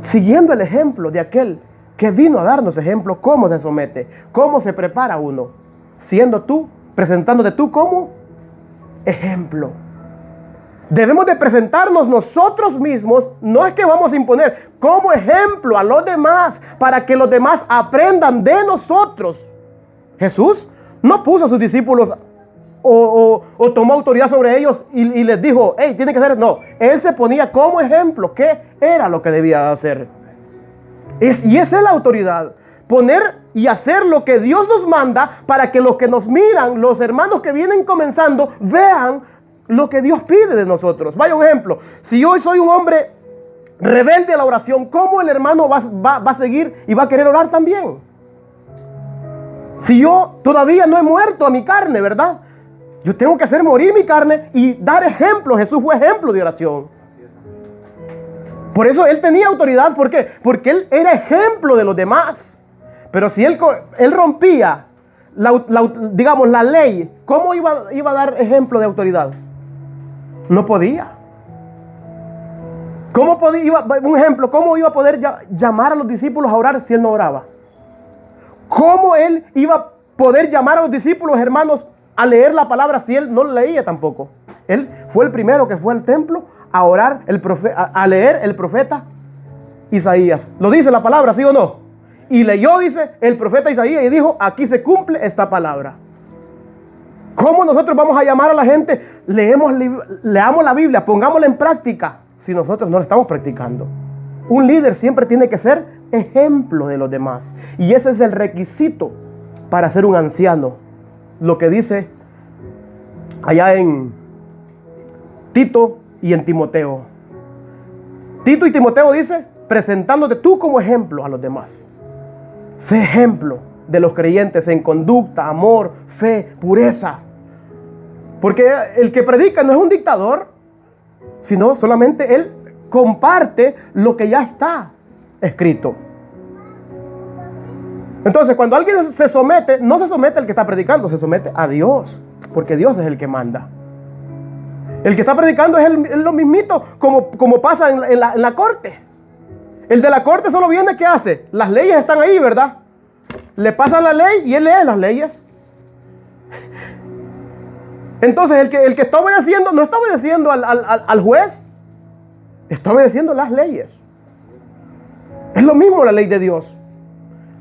Speaker 1: Siguiendo el ejemplo de aquel que vino a darnos ejemplo, cómo se somete, cómo se prepara uno. Siendo tú, presentándote tú como ejemplo. Debemos de presentarnos nosotros mismos, no es que vamos a imponer, como ejemplo a los demás, para que los demás aprendan de nosotros. Jesús no puso a sus discípulos o tomó autoridad sobre ellos y les dijo, hey, tienen que hacer. No, Él se ponía como ejemplo, ¿qué era lo que debía hacer? Y esa es la autoridad, poner y hacer lo que Dios nos manda para que los que nos miran, los hermanos que vienen comenzando, vean lo que Dios pide de nosotros. Vaya un ejemplo, si hoy soy un hombre rebelde a la oración, ¿cómo el hermano va a seguir y va a querer orar también? Si yo todavía no he muerto a mi carne, ¿verdad? Yo tengo que hacer morir mi carne y dar ejemplo. Jesús fue ejemplo de oración. Por eso él tenía autoridad. ¿Por qué? Porque él era ejemplo de los demás. Pero si él rompía la ley, ¿cómo iba a dar ejemplo de autoridad? No podía. Un ejemplo, ¿cómo iba a poder llamar a los discípulos a orar si él no oraba? ¿Cómo él iba a poder llamar a los discípulos, hermanos, a leer la palabra si él no leía tampoco? Él fue el primero que fue al templo a orar, a leer el profeta Isaías. ¿Lo dice la palabra, sí o no? Y leyó, dice, el profeta Isaías y dijo, aquí se cumple esta palabra. ¿Cómo nosotros vamos a llamar a la gente? Leamos la Biblia, pongámosla en práctica, si nosotros no la estamos practicando. Un líder siempre tiene que ser ejemplo de los demás. Y ese es el requisito para ser un anciano. Lo que dice allá en Tito y en Timoteo. Tito y Timoteo dice, presentándote tú como ejemplo a los demás. Sé ejemplo de los creyentes en conducta, amor, fe, pureza. Porque el que predica no es un dictador, sino solamente él comparte lo que ya está escrito. Entonces, cuando alguien se somete, no se somete al que está predicando, se somete a Dios, porque Dios es el que manda. El que está predicando es lo mismito como pasa en la corte. El de la corte solo viene, ¿qué hace? Las leyes están ahí, ¿verdad? Le pasan la ley y él lee las leyes. Entonces, el que está obedeciendo, no está obedeciendo al juez, está obedeciendo las leyes. Es lo mismo la ley de Dios.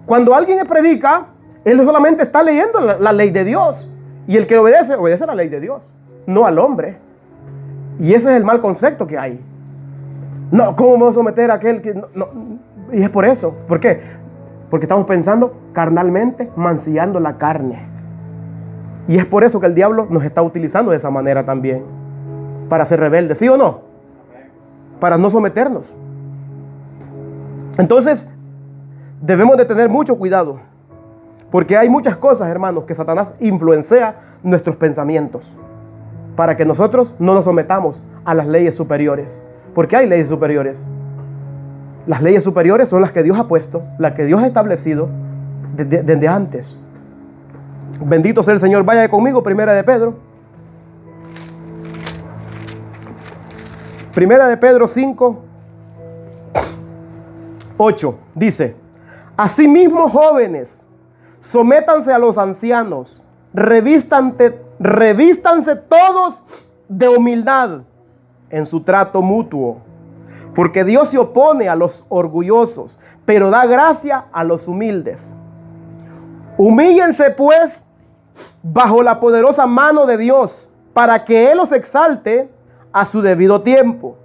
Speaker 1: Cuando alguien predica, él solamente está leyendo la ley de Dios. Y el que obedece a la ley de Dios, no al hombre. Y ese es el mal concepto que hay. No, ¿cómo me voy a someter a aquel que no? Y es por eso. ¿Por qué? Porque estamos pensando carnalmente, mancillando la carne. Y es por eso que el diablo nos está utilizando de esa manera también. Para ser rebeldes, ¿sí o no? Para no someternos. Entonces, debemos de tener mucho cuidado. Porque hay muchas cosas, hermanos, que Satanás influencia nuestros pensamientos. Para que nosotros no nos sometamos a las leyes superiores. Porque hay leyes superiores. Las leyes superiores son las que Dios ha puesto, las que Dios ha establecido desde antes. Bendito sea el Señor. Vaya conmigo, Primera de Pedro. Primera de Pedro 5, 8. Dice: asimismo, jóvenes, sométanse a los ancianos, revístanse todos de humildad en su trato mutuo, porque Dios se opone a los orgullosos, pero da gracia a los humildes. Humíllense pues bajo la poderosa mano de Dios, para que Él los exalte a su debido tiempo.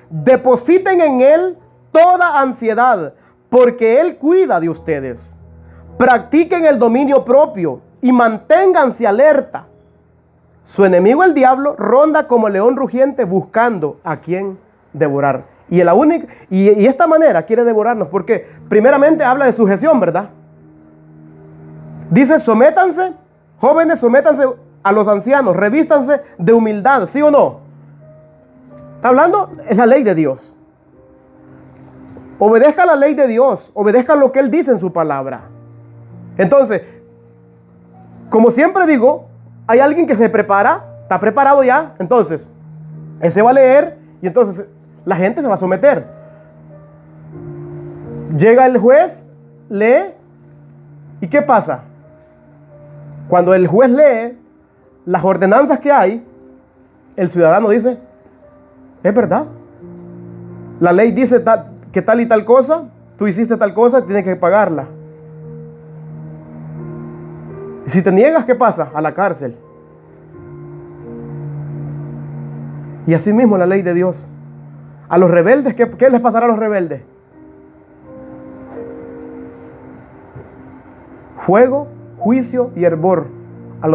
Speaker 1: Depositen en Él toda ansiedad, porque Él cuida de ustedes. Practiquen el dominio propio y manténganse alerta. Su enemigo, el diablo, ronda como león rugiente buscando a quien devorar. Y esta manera quiere devorarnos porque primeramente habla de sujeción, ¿verdad? Dice: sométanse, jóvenes, sométanse a los ancianos, revístanse de humildad, ¿sí o no? Está hablando, es la ley de Dios. Obedezca la ley de Dios, obedezca lo que Él dice en su palabra. Entonces, como siempre digo, hay alguien que se prepara, está preparado ya, entonces, él se va a leer y entonces la gente se va a someter. Llega el juez, lee, ¿y qué pasa? Cuando el juez lee las ordenanzas que hay, el ciudadano dice: es verdad, la ley dice que tal y tal cosa, tú hiciste tal cosa, tienes que pagarla. Y si te niegas, ¿qué pasa? A la cárcel. Y así mismo la ley de Dios. A los rebeldes, ¿qué les pasará a los rebeldes? Fuego, juicio y hervor a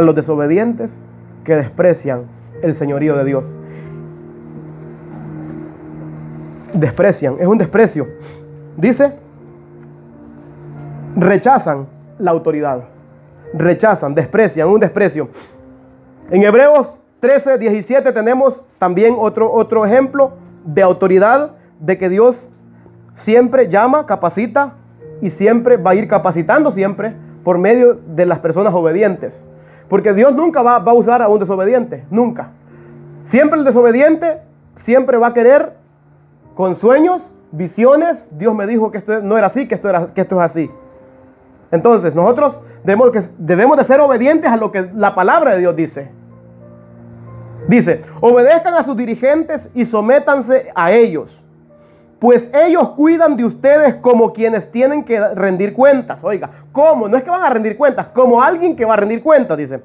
Speaker 1: los desobedientes que desprecian el señorío de Dios. Desprecian, es un desprecio. Dice: rechazan la autoridad. Rechazan, desprecian, un desprecio. En Hebreos 13:17 tenemos también otro ejemplo de autoridad, de que Dios siempre llama, capacita y siempre va a ir capacitando siempre por medio de las personas obedientes. Porque Dios nunca va a usar a un desobediente, nunca. Siempre el desobediente siempre va a querer con sueños, visiones. Dios me dijo que esto no era así, que esto es así. Entonces nosotros debemos de ser obedientes a lo que la palabra de Dios dice. Dice, obedezcan a sus dirigentes y sométanse a ellos, pues ellos cuidan de ustedes como quienes tienen que rendir cuentas. Oiga, ¿cómo? No es que van a rendir cuentas, como alguien que va a rendir cuentas, dice.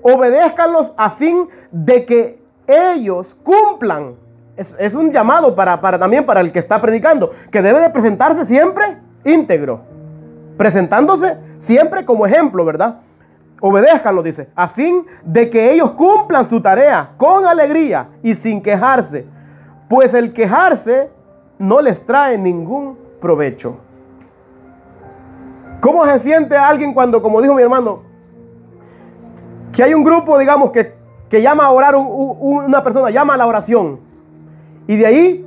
Speaker 1: Obedézcanlos a fin de que ellos cumplan. Es un llamado también para el que está predicando, que debe de presentarse siempre íntegro, presentándose siempre como ejemplo, ¿verdad? Obedézcanlo, dice, a fin de que ellos cumplan su tarea con alegría y sin quejarse, pues el quejarse no les trae ningún provecho. ¿Cómo se siente alguien cuando, como dijo mi hermano, que hay un grupo, digamos, que llama a orar, una persona llama a la oración, y de ahí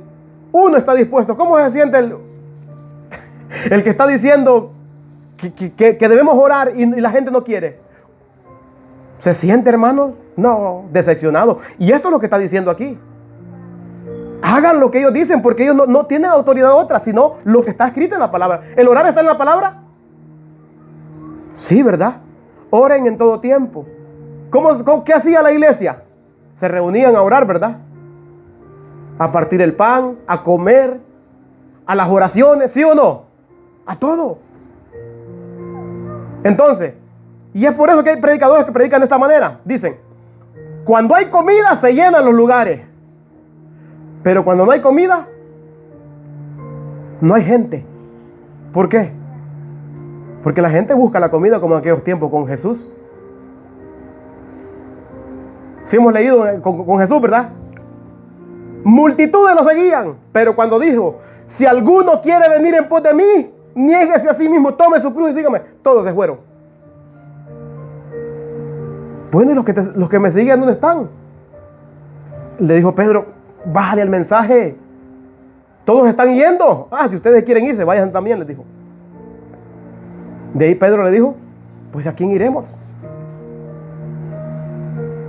Speaker 1: uno está dispuesto? ¿Cómo se siente el que está diciendo que debemos orar y la gente no quiere? ¿Se siente, hermano? No, decepcionado. Y esto es lo que está diciendo aquí. Hagan lo que ellos dicen, porque ellos no tienen autoridad otra, sino lo que está escrito en la palabra. ¿El orar está en la palabra? Sí, ¿verdad? Oren en todo tiempo. ¿Qué hacía la iglesia? Se reunían a orar, ¿verdad? A partir el pan, a comer, a las oraciones, ¿sí o no? A todo. Entonces, y es por eso que hay predicadores que predican de esta manera. Dicen, cuando hay comida se llenan los lugares, pero cuando no hay comida, no hay gente. ¿Por qué? Porque la gente busca la comida como en aquellos tiempos con Jesús. Sí hemos leído con Jesús, ¿verdad? Multitudes lo seguían, pero cuando dijo, si alguno quiere venir en pos de mí, niéguese a sí mismo, tome su cruz y sígame, todos se fueron. Bueno, ¿y los que me siguen dónde están? Le dijo Pedro, bájale al mensaje. Todos están yendo. Si ustedes quieren irse, vayan también, les dijo. De ahí Pedro le dijo, pues ¿a quién iremos?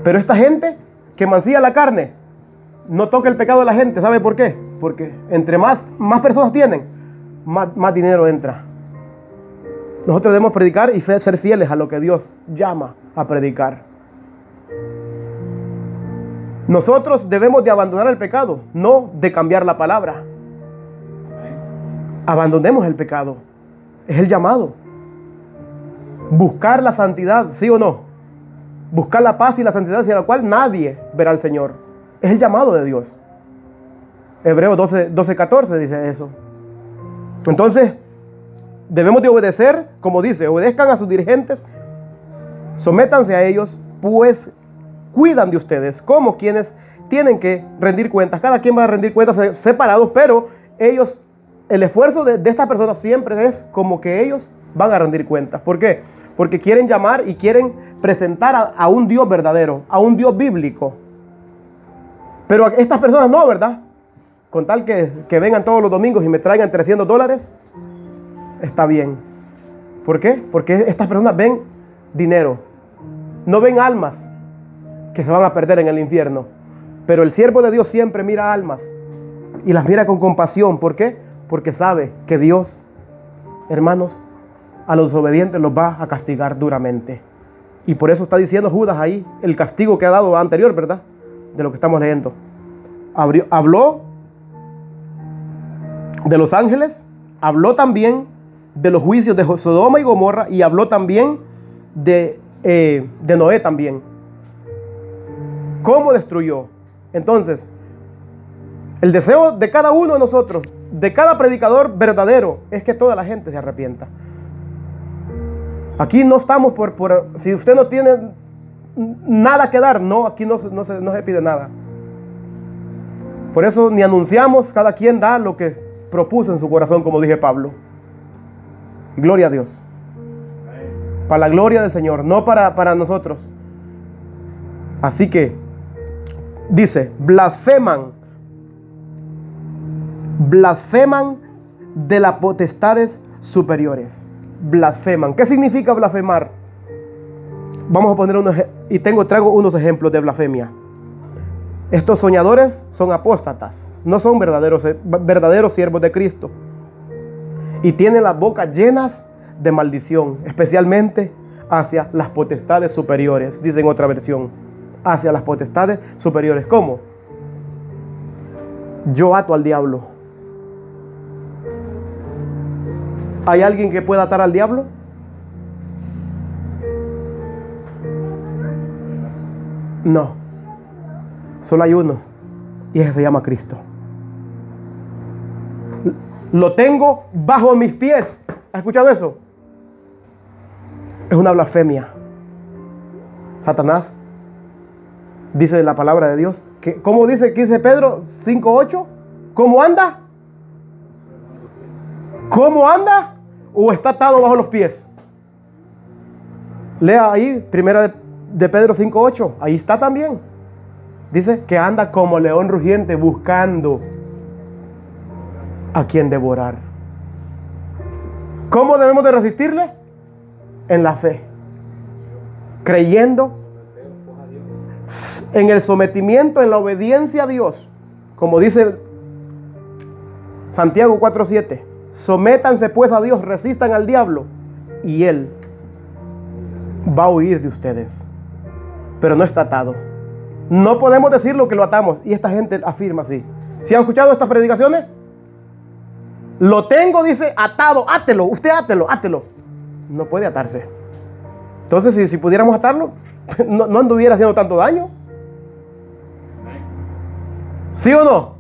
Speaker 1: Pero esta gente que mancilla la carne, no toca el pecado de la gente. ¿Sabe por qué? Porque entre más personas tienen, más dinero entra. Nosotros debemos predicar y ser fieles a lo que Dios llama a predicar. Nosotros debemos de abandonar el pecado, no de cambiar la palabra. Abandonemos el pecado. Es el llamado. Buscar la santidad, ¿sí o no? Buscar la paz y la santidad sin la cual nadie verá al Señor. Es el llamado de Dios. Hebreos 12:14 dice eso. Entonces, debemos de obedecer, como dice, obedezcan a sus dirigentes, sométanse a ellos, pues cuidan de ustedes como quienes tienen que rendir cuentas. Cada quien va a rendir cuentas separados, pero ellos, el esfuerzo de estas personas siempre es como que ellos van a rendir cuentas. ¿Por qué? Porque quieren llamar y quieren presentar a un Dios verdadero, a un Dios bíblico. Pero estas personas no, ¿verdad? Con tal que vengan todos los domingos y me traigan $300, está bien. ¿Por qué? Porque estas personas ven dinero, no ven almas que se van a perder en el infierno. Pero el siervo de Dios siempre mira almas y las mira con compasión. ¿Por qué? Porque sabe que Dios, hermanos, a los desobedientes los va a castigar duramente. Y por eso está diciendo Judas ahí el castigo que ha dado anterior, ¿verdad? De lo que estamos leyendo. Habló de los ángeles, habló también de los juicios de Sodoma y Gomorra, y habló también de Noé también. ¿Cómo destruyó? Entonces, el deseo de cada uno de nosotros, de cada predicador verdadero, es que toda la gente se arrepienta. Aquí no estamos si usted no tiene nada que dar, no, aquí no se pide nada. Por eso ni anunciamos, cada quien da lo que propuso en su corazón, como dije Pablo. Gloria a Dios. Para la gloria del Señor, no para nosotros. Así que dice, blasfeman de las potestades superiores. Blasfeman. ¿Qué significa blasfemar? Vamos a poner traigo unos ejemplos de blasfemia. Estos soñadores son apóstatas, no son verdaderos siervos de Cristo. Y tienen las bocas llenas de maldición, especialmente hacia las potestades superiores, dice en otra versión. Hacia las potestades superiores. ¿Cómo? Yo ato al diablo. ¿Hay alguien que pueda atar al diablo? No. Solo hay uno. Y ese se llama Cristo. Lo tengo bajo mis pies. ¿Has escuchado eso? Es una blasfemia. Satanás dice la palabra de Dios que, ¿cómo dice Pedro 5:8? ¿Cómo anda? ¿Cómo anda? ¿O está atado bajo los pies? Lea ahí, primera de Pedro 5:8. Ahí está también. Dice que anda como león rugiente buscando a quien devorar. ¿Cómo debemos de resistirle? En la fe, creyendo, en el sometimiento, en la obediencia a Dios, como dice Santiago 4:7. Sométanse pues a Dios, resistan al diablo y él va a huir de ustedes. Pero no está atado. No podemos decir lo que lo atamos, y esta gente afirma así. ¿Sí han escuchado estas predicaciones? Lo tengo, dice, atado, átelo, usted átelo. No puede atarse. Entonces, si pudiéramos atarlo, no anduviera haciendo tanto daño. ¿Sí o no?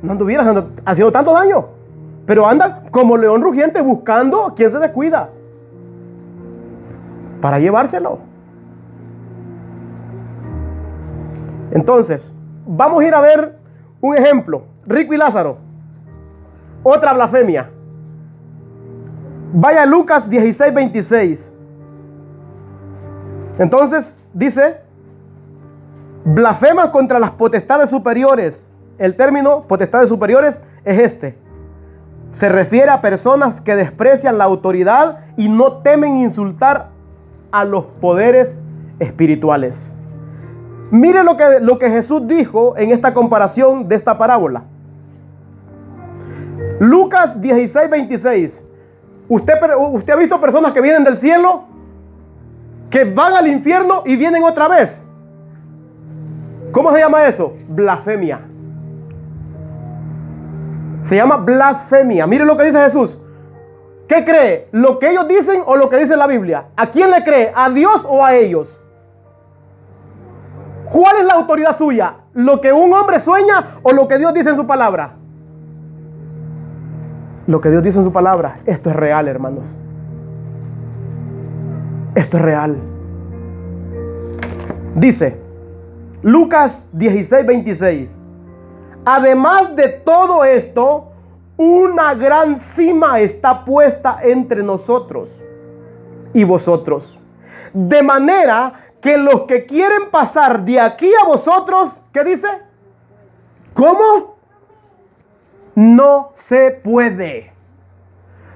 Speaker 1: No anduviera haciendo tanto daño. Pero anda como león rugiente buscando a quien se descuida para llevárselo. Entonces, vamos a ir a ver un ejemplo. Rico y Lázaro. Otra blasfemia. Vaya a Lucas 16:26. Entonces, dice, blasfemas contra las potestades superiores. El término potestades superiores es este. Se refiere a personas que desprecian la autoridad y no temen insultar a los poderes espirituales. Mire lo que Jesús dijo en esta comparación de esta parábola. Lucas 16:26. ¿Usted ha visto personas que vienen del cielo, que van al infierno y vienen otra vez? ¿Cómo se llama eso? Blasfemia. Se llama blasfemia. Mire lo que dice Jesús. ¿Qué cree? ¿Lo que ellos dicen o lo que dice la Biblia? ¿A quién le cree? ¿A Dios o a ellos? ¿Cuál es la autoridad suya? ¿Lo que un hombre sueña o lo que Dios dice en su palabra? Lo que Dios dice en su palabra. Esto es real, hermanos. Esto es real. Dice Lucas 16:26. Además de todo esto, una gran cima está puesta entre nosotros y vosotros. De manera que los que quieren pasar de aquí a vosotros, ¿qué dice? ¿Cómo? No se puede.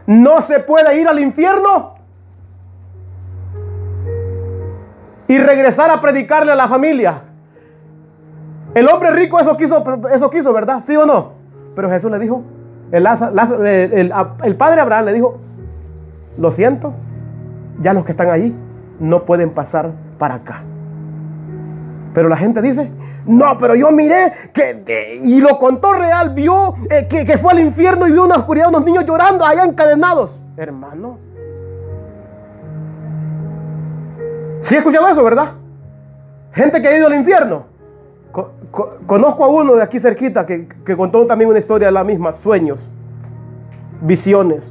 Speaker 1: No se puede ir al infierno y regresar a predicarle a la familia. El hombre rico eso quiso, ¿verdad? ¿Sí o no? Pero Jesús le dijo, el padre Abraham le dijo, lo siento, ya los que están allí no pueden pasar para acá. Pero la gente dice, no, pero yo miré y lo contó real, vio que fue al infierno y vio una oscuridad, unos niños llorando allá encadenados. Hermano, ¿sí escuchado eso, verdad? Gente que ha ido al infierno. Conozco a uno de aquí cerquita que contó también una historia de la misma, sueños, visiones.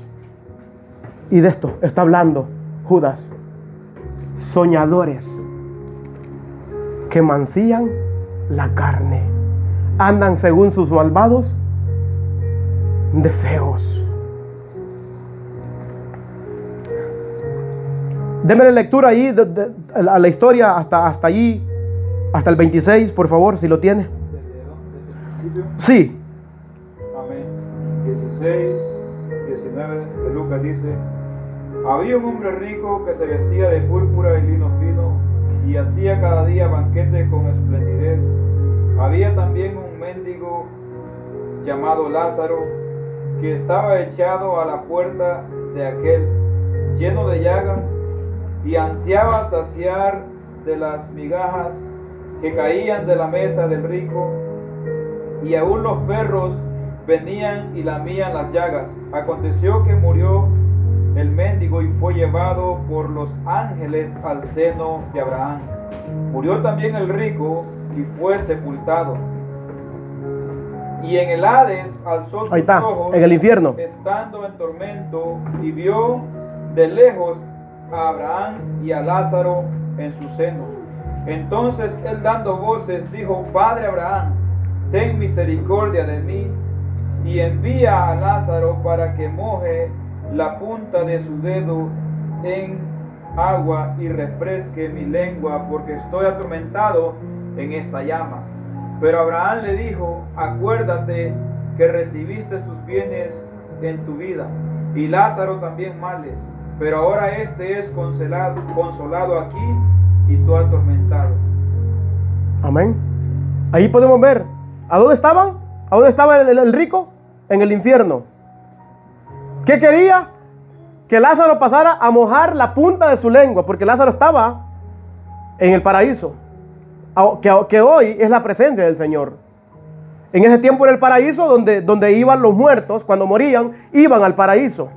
Speaker 1: Y de esto está hablando Judas. Soñadores que mancillan la carne, andan según sus malvados deseos. Démele lectura ahí a la historia hasta allí. hasta el 26, por favor, si lo tiene.
Speaker 2: ¿Desde el principio?
Speaker 1: Sí.
Speaker 2: Amén. 16, 19 de Lucas dice: había un hombre rico que se vestía de púrpura y lino fino y hacía cada día banquete con esplendidez. Había también un mendigo llamado Lázaro, que estaba echado a la puerta de aquel, lleno de llagas, y ansiaba saciar de las migajas que caían de la mesa del rico, y aún los perros venían y lamían las llagas. Aconteció que murió el mendigo y fue llevado por los ángeles al seno de Abraham. Murió también el rico y fue sepultado. Y en el Hades alzó sus ojos,
Speaker 1: en el infierno,
Speaker 2: estando en tormento, y vio de lejos a Abraham y a Lázaro en su seno. Entonces él, dando voces, dijo: Padre Abraham, ten misericordia de mí, y envía a Lázaro para que moje la punta de su dedo en agua y refresque mi lengua, porque estoy atormentado en esta llama. Pero Abraham le dijo: acuérdate que recibiste tus bienes en tu vida, y Lázaro también males, pero ahora este es consolado aquí y tú atormentado.
Speaker 1: Amén. Ahí podemos ver, ¿a dónde estaban? ¿A dónde estaba el rico? En el infierno. ¿Qué quería? Que Lázaro pasara a mojar la punta de su lengua, porque Lázaro estaba en el paraíso, que hoy es la presencia del Señor. En ese tiempo era el paraíso donde iban los muertos. Cuando morían, iban al paraíso.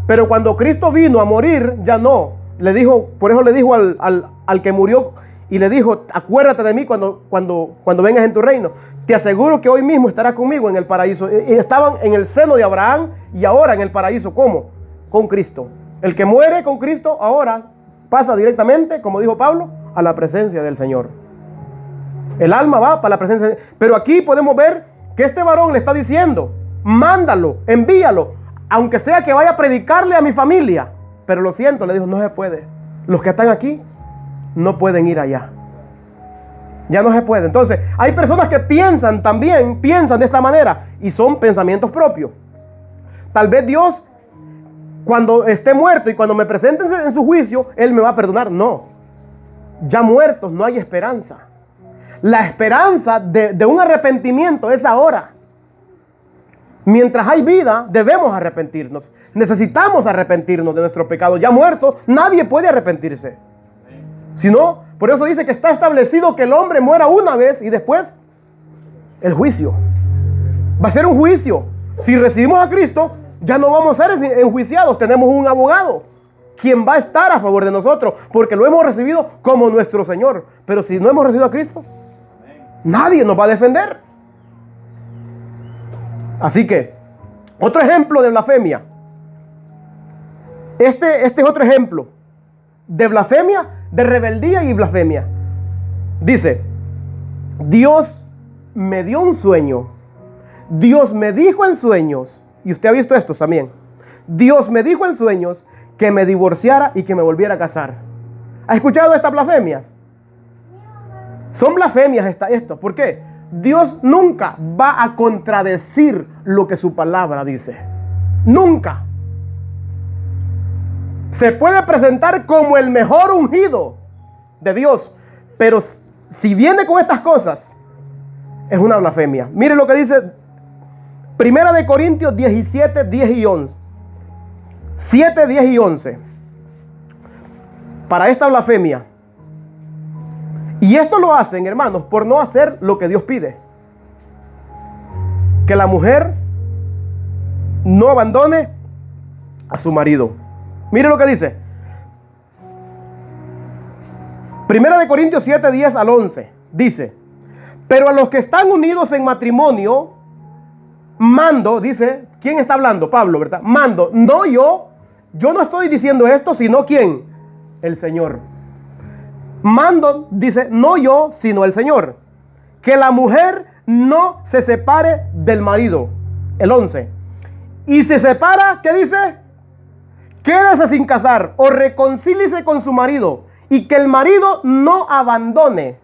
Speaker 1: Pero cuando Cristo vino a morir, ya no. Le dijo, por eso le dijo al que murió, y le dijo: acuérdate de mí cuando vengas en tu reino. Te aseguro que hoy mismo estarás conmigo en el paraíso. Y estaban en el seno de Abraham y ahora en el paraíso. ¿Cómo? Con Cristo. El que muere con Cristo ahora pasa directamente, como dijo Pablo, a la presencia del Señor. El alma va para la presencia. Pero aquí podemos ver que este varón le está diciendo: mándalo, envíalo, aunque sea que vaya a predicarle a mi familia. Pero lo siento, le dijo, no se puede. Los que están aquí no pueden ir allá. Ya no se puede. Entonces, hay personas que piensan de esta manera, y son pensamientos propios. Tal vez Dios, cuando esté muerto y cuando me presenten en su juicio, Él me va a perdonar. No. Ya muertos no hay esperanza. La esperanza de un arrepentimiento es ahora. Mientras hay vida, debemos arrepentirnos. Necesitamos arrepentirnos de nuestro pecado. Ya muertos, nadie puede arrepentirse. Si no, por eso dice que está establecido que el hombre muera una vez y después el juicio. Va a ser un juicio. Si recibimos a Cristo, ya no vamos a ser enjuiciados. Tenemos un abogado quien va a estar a favor de nosotros, porque lo hemos recibido como nuestro Señor. Pero si no hemos recibido a Cristo, nadie nos va a defender. Así que, otro ejemplo de blasfemia. Este es otro ejemplo de blasfemia, de rebeldía y blasfemia. Dice: Dios me dio un sueño. Dios me dijo en sueños, y usted ha visto esto también. Dios me dijo en sueños que me divorciara y que me volviera a casar. ¿Ha escuchado estas blasfemias? Son blasfemias esto. ¿Por qué? Dios nunca va a contradecir lo que su palabra dice. Nunca. Se puede presentar como el mejor ungido de Dios, pero si viene con estas cosas, es una blasfemia. Mire lo que dice 1 Corintios 17, 10 y 11. 7, 10 y 11. Para esta blasfemia. Y esto lo hacen, hermanos, por no hacer lo que Dios pide. Que la mujer no abandone a su marido. Mire lo que dice. 1 Corintios 7, 10 al 11. Dice: pero a los que están unidos en matrimonio, mando, dice, ¿quién está hablando? Pablo, ¿verdad? Mando, no yo no estoy diciendo esto, sino ¿quién? El Señor. Mando, dice, no yo, sino el Señor, que la mujer no se separe del marido. El 11. Y se separa, ¿qué dice? Quédese sin casar o reconcíliese con su marido, y que el marido no abandone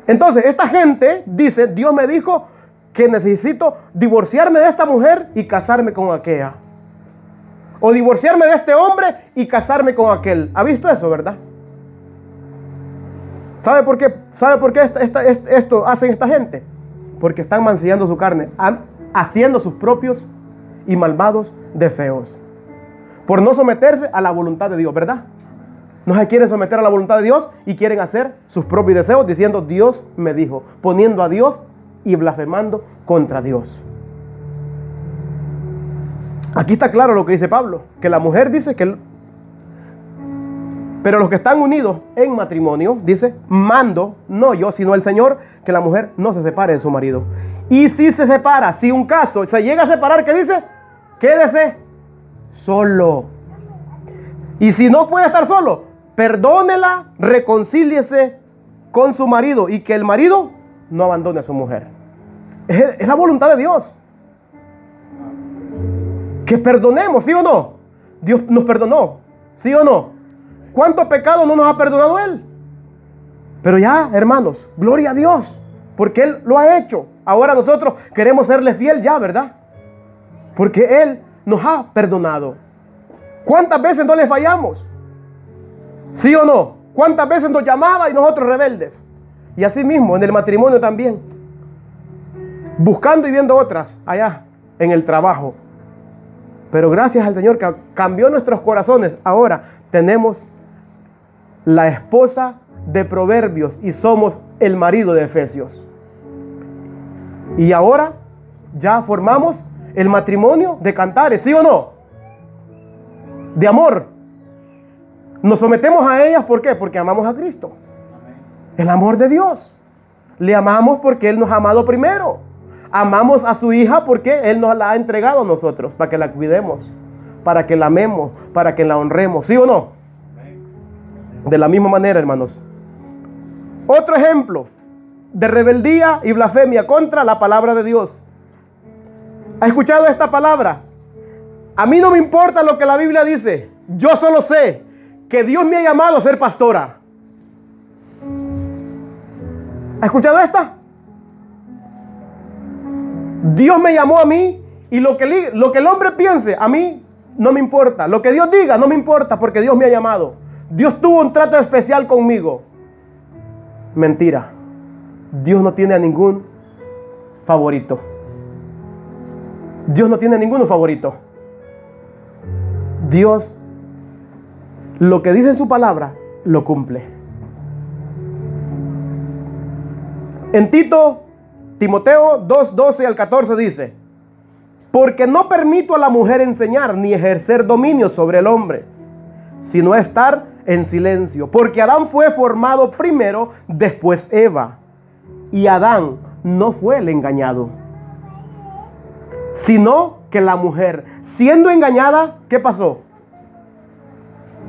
Speaker 1: Entonces, esta gente dice, Dios me dijo que necesito divorciarme de esta mujer y casarme con aquella. O divorciarme de este hombre y casarme con aquel. ¿Ha visto eso, verdad? ¿Sabe por qué? ¿Sabe por qué esto hacen esta gente? Porque están mancillando su carne, haciendo sus propios y malvados deseos. Por no someterse a la voluntad de Dios, ¿verdad? No se quieren someter a la voluntad de Dios y quieren hacer sus propios deseos diciendo Dios me dijo, poniendo a Dios y blasfemando contra Dios. Aquí está claro lo que dice Pablo, que la mujer dice que... Pero los que están unidos en matrimonio, dice, mando, no yo, sino el Señor, que la mujer no se separe de su marido. Y si se separa, si un caso se llega a separar, ¿qué dice? Quédese solo. Y si no puede estar solo, perdónela, reconcíliese con su marido y que el marido no abandone a su mujer. Es la voluntad de Dios. Que perdonemos, ¿sí o no? Dios nos perdonó, ¿sí o no? ¿Cuántos pecados no nos ha perdonado Él? Pero ya, hermanos, gloria a Dios, porque Él lo ha hecho. Ahora nosotros queremos serle fiel ya, ¿verdad? Porque Él nos ha perdonado. ¿Cuántas veces no le fallamos? ¿Sí o no? ¿Cuántas veces nos llamaba y nosotros rebeldes? Y así mismo en el matrimonio también. Buscando y viendo otras allá en el trabajo. Pero gracias al Señor que cambió nuestros corazones. Ahora tenemos la esposa de Proverbios y somos el marido de Efesios. Y ahora ya formamos el matrimonio de Cantares, ¿sí o no? De amor. Nos sometemos a ellas, ¿por qué? Porque amamos a Cristo. El amor de Dios. Le amamos porque Él nos ha amado primero. Amamos a su hija porque Él nos la ha entregado a nosotros, para que la cuidemos, para que la amemos, para que la honremos, ¿sí o no? De la misma manera, hermanos. Otro ejemplo de rebeldía y blasfemia contra la palabra de Dios. ¿Ha escuchado esta palabra? A mí no me importa lo que la Biblia dice. Yo solo sé que Dios me ha llamado a ser pastora. ¿Ha escuchado esta? Dios me llamó a mí y lo que el hombre piense, a mí no me importa. Lo que Dios diga no me importa porque Dios me ha llamado. Dios tuvo un trato especial conmigo. Mentira. Dios no tiene a ningún favorito. Dios no tiene ninguno favorito. Dios, lo que dice en su palabra, lo cumple. En Timoteo 2:12 al 14 dice: porque no permito a la mujer enseñar ni ejercer dominio sobre el hombre, sino estar en silencio. Porque Adán fue formado primero, después Eva. Y Adán no fue el engañado, sino que la mujer, siendo engañada, ¿qué pasó?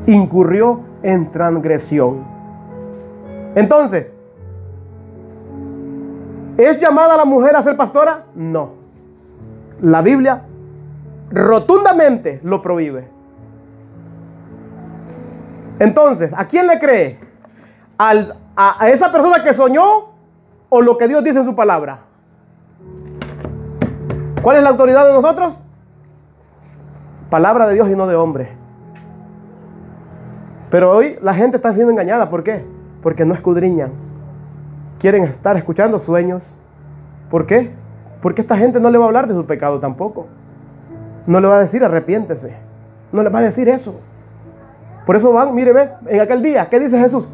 Speaker 1: Incurrió en transgresión. Entonces, ¿es llamada la mujer a ser pastora? No. La Biblia rotundamente lo prohíbe. Entonces, ¿a quién le cree? ¿A esa persona que soñó o lo que Dios dice en su palabra? ¿Cuál es la autoridad de nosotros? Palabra de Dios y no de hombre. Pero hoy la gente está siendo engañada. ¿Por qué? Porque no escudriñan. Quieren estar escuchando sueños. ¿Por qué? Porque esta gente no le va a hablar de su pecado tampoco. No le va a decir arrepiéntese. No le va a decir eso. Por eso van, mire, ve, en aquel día, ¿qué dice Jesús?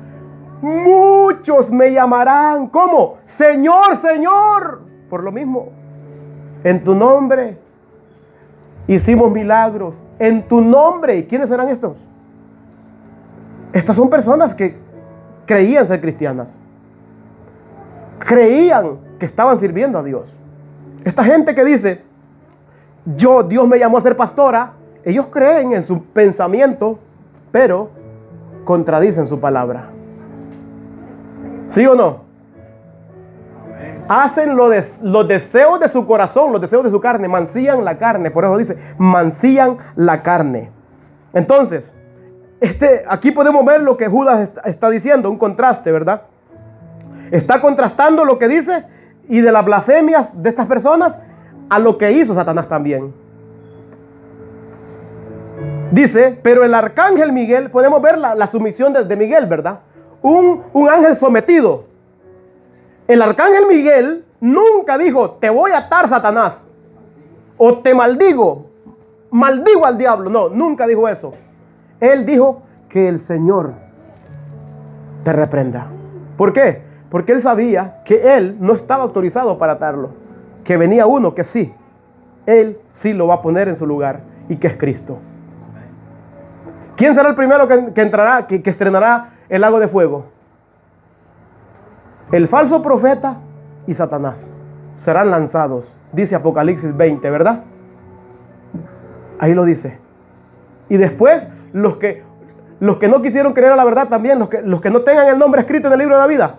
Speaker 1: Muchos me llamarán, ¿cómo? Señor, Señor. Por lo mismo, en tu nombre hicimos milagros. En tu nombre. ¿Y quiénes serán estos? Estas son personas que creían ser cristianas. Creían que estaban sirviendo a Dios. Esta gente que dice, Dios me llamó a ser pastora, ellos creen en su pensamiento, pero contradicen su palabra. ¿Sí o no? Hacen los deseos de su corazón, los deseos de su carne, mancillan la carne. Por eso dice, mancillan la carne. Entonces, aquí podemos ver lo que Judas está diciendo, un contraste, ¿verdad? Está contrastando lo que dice y de las blasfemias de estas personas a lo que hizo Satanás también. Dice, pero el arcángel Miguel, podemos ver la sumisión de Miguel, ¿verdad? Un ángel sometido. El arcángel Miguel nunca dijo, te voy a atar, Satanás, o te maldigo al diablo. No, nunca dijo eso. Él dijo que el Señor te reprenda. ¿Por qué? Porque él sabía que él no estaba autorizado para atarlo, que venía uno que sí, él sí lo va a poner en su lugar, y que es Cristo. ¿Quién será el primero que entrará, que estrenará el lago de fuego? El falso profeta y Satanás serán lanzados, dice Apocalipsis 20, ¿verdad? Ahí lo dice. Y después los que no quisieron creer a la verdad también, los que no tengan el nombre escrito en el libro de la vida,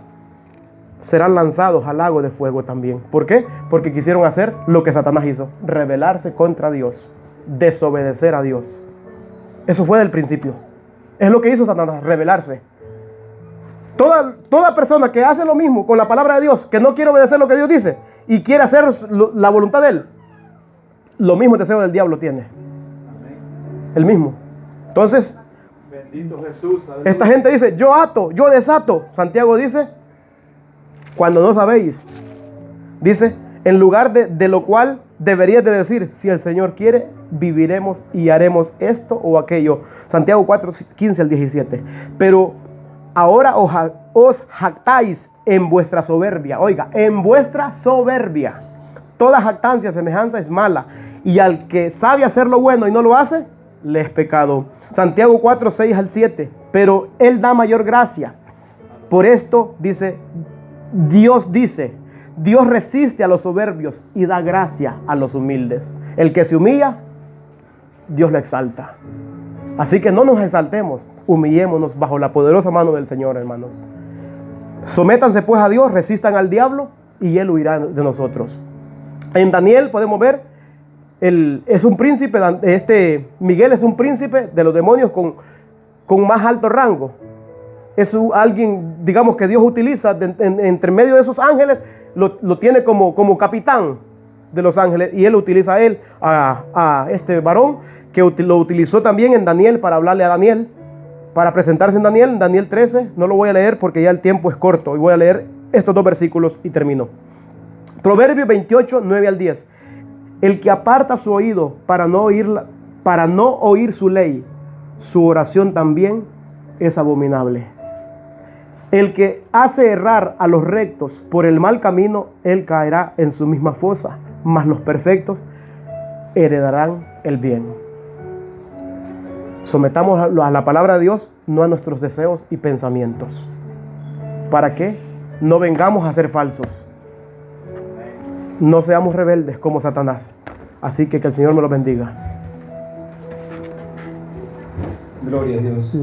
Speaker 1: serán lanzados al lago de fuego también. ¿Por qué? Porque quisieron hacer lo que Satanás hizo, rebelarse contra Dios, desobedecer a Dios. Eso fue del principio. Es lo que hizo Satanás, rebelarse. Toda persona que hace lo mismo con la palabra de Dios, que no quiere obedecer lo que Dios dice y quiere hacer la voluntad de Él, lo mismo deseo del diablo tiene. El mismo. Entonces,
Speaker 2: bendito Jesús, aleluya.
Speaker 1: Esta gente dice, yo ato, yo desato. Santiago dice, cuando no sabéis, dice, en lugar de lo cual deberías de decir, si el Señor quiere, viviremos y haremos esto o aquello. Santiago 4, 15 al 17. Pero ahora os jactáis en vuestra soberbia. Oiga, en vuestra soberbia. Toda jactancia, semejanza es mala. Y al que sabe hacer lo bueno y no lo hace, le es pecado. Santiago 4, 6 al 7. Pero Él da mayor gracia. Por esto dice, Dios resiste a los soberbios y da gracia a los humildes. El que se humilla, Dios lo exalta. Así que no nos exaltemos, humillémonos bajo la poderosa mano del Señor, hermanos. Sométanse pues a Dios, resistan al diablo y Él huirá de nosotros. En Daniel podemos ver, es un príncipe, Miguel es un príncipe de los demonios con más alto rango. Es alguien, digamos, que Dios utiliza entre medio de esos ángeles, lo tiene como capitán de los ángeles, y Él utiliza a este varón que lo utilizó también en Daniel para hablarle a Daniel, para presentarse en Daniel 13. No lo voy a leer porque ya el tiempo es corto, y voy a leer estos dos versículos y termino. Proverbios 28, 9 al 10. El que aparta su oído para no oír su ley, su oración también es abominable. El que hace errar a los rectos por el mal camino, él caerá en su misma fosa, mas los perfectos heredarán el bien. Sometamos a la palabra de Dios, no a nuestros deseos y pensamientos. ¿Para qué? No vengamos a ser falsos. No seamos rebeldes como Satanás. Así que el Señor me lo bendiga.
Speaker 2: Gloria a Dios.